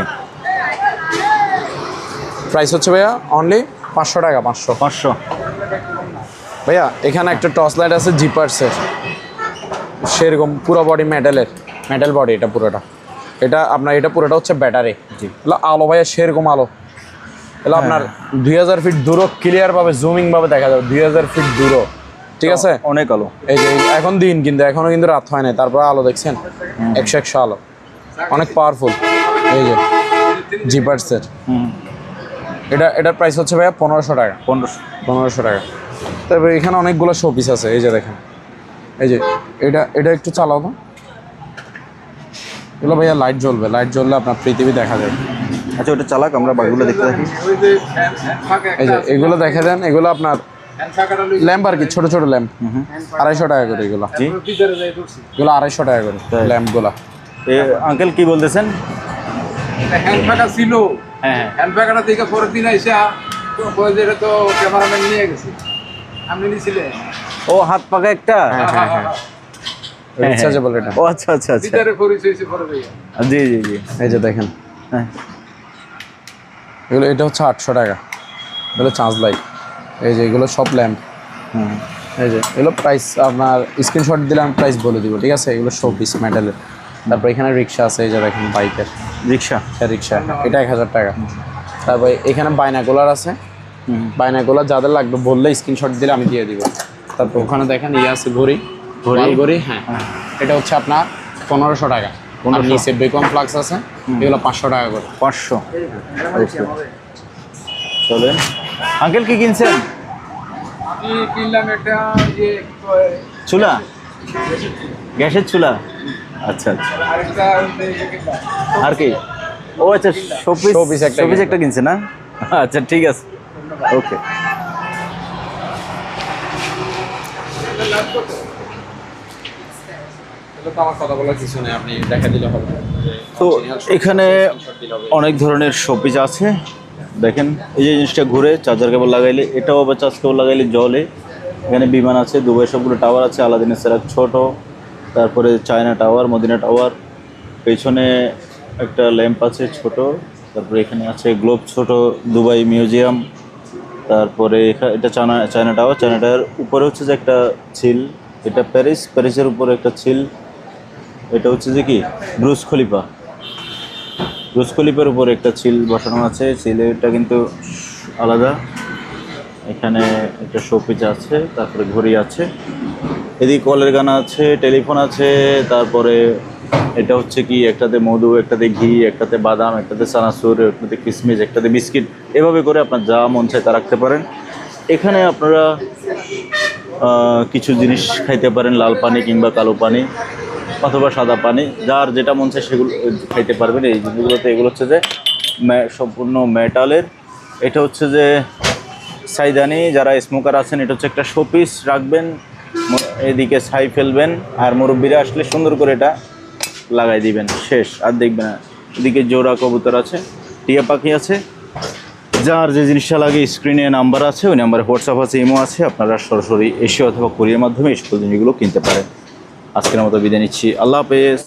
প্রাইস হচ্ছে ভাইয়া অনলি 500 টাকা, 500। ভাইয়া এখানে একটা টর্চ লাইট আছে জিপার্সের, সেরকম পুরো বডি মেটাল বডি, এটা পুরোটা। এটা আপনার এটা পুরোটা হচ্ছে ব্যাটারি। আলো ভাইয়া সেরকম আলো, এগুলো আপনার 2000 ফিট দূরও ক্লিয়ার ভাবে জুমিং ভাবে দেখা যাবে, 2000 ফিট দূরও, ঠিক আছে। অনেক আলো। এই যে এখন দিন কিন্তু এখনো কিন্তু রাত হয় না, তারপর আলো দেখছেন 100 আলো, অনেক পাওয়ারফুল। এই যে জিপার্সের, এটার প্রাইস হচ্ছে ভাইয়া 1500 টাকা, 1500 টাকা। তারপরে এখানে অনেকগুলো শো পিস আছে, এই যে দেখেন, এই যে এটা একটু চালাও তো, এগুলো ভাইয়া লাইট জ্বললে আপনার পৃথিবী দেখা যায়। আচ্ছা, ওটা চালাক, আমরা বাকিগুলো দেখতে থাকি। এই যে এগুলো দেখা দেন, এগুলো আপনার ল্যাম্প আর কি, ছোট ল্যাম্প, 250 টাকা করে এগুলো। এগুলো 250 টাকা করে ল্যাম্পগুলো। আঙ্কেল কি বলতেছেন? হ্যান্ড ফাঁকা ছিল, হ্যাঁ, হ্যান্ড ফাঁকাটা থেকে পরের দিন এসে এটা তো ক্যামেরাম্যান নিয়ে গেছে, আপনি নিয়েছিলেন। ও হাত পাকা একটা, রিচার্জেবল এটা। ও আচ্ছা আচ্ছা আচ্ছা, ভিতরে পরিচয় হয়েছে পরে ভাইয়া। জি জি জি, এই যে দেখেন, হ্যাঁ, এগুলো এটা হচ্ছে 800 টাকা, এগুলো চার্জ লাইট। এই যে এগুলো সব ল্যাম্প, এই যে এগুলো প্রাইস আপনার স্ক্রিনশট দিলে আমি প্রাইস বলে দিব, ঠিক আছে? এগুলো শোপিস মেটালের। তারপর এখানে রিক্সা আছে, এই যে দেখেন বাইকের রিক্সা। রিক্সা, এটা 1000 টাকা। তারপর এখানে বাইনাকুলার আছে, বাইনাকুলার যাদের লাগবে বললে স্ক্রিনশট দিলে আমি দিয়ে দিব। তারপর ওখানে দেখেন ইয়ে আছে ঘড়ি, ঘড়ি, হ্যাঁ এটা হচ্ছে আপনার 1500 টাকা। আর নিচে বেকন ফ্লাক্স আছে, এগুলো 500 টাকা করে। 500। চলেন আঙ্কেল, কি কিনছেন? আমি কিনলাম একটা যে চুলা, গ্যাসের চুলা। আচ্ছা আচ্ছা। আরেকটা কিনলাম। আর কি? ও আচ্ছা, শোপিস Showpiece একটা শোপিস কিনছেন। একটা কিনছে না? আচ্ছা ঠিক আছে, ওকে। এগুলো তো আমার কথা বলার কিছু নেই, আপনি দেখা দিলে হবে। তো এখানে অনেক ধরনের শোপিস আছে। দেখেন এই যে জিনিসটা ঘুরে, চার্জার কেবল লাগাইলে, এটাও আবার চার্জ কেবল লাগাইলে জলে। এখানে বিমান আছে, দুবাই সবগুলো টাওয়ার আছে, আলাদিনের সেরাক ছোট, তারপরে চায়না টাওয়ার, মদিনা টাওয়ার, পেছনে একটা ল্যাম্প আছে ছোট, তারপরে এখানে আছে গ্লোব ছোট, দুবাই মিউজিয়াম, তারপরে এটা চায়না টাওয়ার। চায়না টাওয়ার উপরে হচ্ছে যে একটা ঝিল, এটা প্যারিসের উপরে একটা ঝিল। এটা হচ্ছে যে কি ব্রুজ খলিফা, ব্রুজ খলিফার উপরে একটা ঝিল বসানো আছে। ঝিলটা কিন্তু আলাদা। এখানে একটা শোপিস আছে, তারপরে ঘড়ি আছে, এদিকে কলের গানা আছে, টেলিফোন আছে, তারপরে এটা হচ্ছে কি একটাতে মধু, একটাতে ঘি, একটাতে বাদাম, একটাতে চানাচুর, একটাতে কিশমিশ, একটাতে বিস্কিট, এভাবে করে আপনার যা মন চায় তা রাখতে পারেন। এখানে আপনারা কিছু জিনিস খাইতে পারেন, লাল পানি কিংবা কালো পানি অথবা সাদা পানি, যার যেটা মন চায় সেগুলো খাইতে পারবেন। এই জিনিসগুলোতে এগুলো হচ্ছে যে সম্পূর্ণ মেটালের। এটা হচ্ছে যে সাইদানি, যারা স্মোকার আছেন, এটা হচ্ছে একটা শোপিস রাখবেন, এদিকে ছাই ফেলবেন, আর মুরব্বীরা আসলে সুন্দর করে এটা লাগাই দিবেন, শেষ আর দেখবেন না। এদিকে জোড়া কবুতর আছে, টিয়া পাখি আছে, যার যে জিনিসটা লাগে স্ক্রিনে নাম্বার আছে, ওই নাম্বারে হোয়াটসঅ্যাপ আছে, ইমো আছে, আপনারা সরাসরি এসে অথবা কুরিয়ার মাধ্যমে এই সকল জিনিসগুলো কিনতে পারেন। আজকের মতো বিদায় নিচ্ছি, আল্লাহ হাফেজ।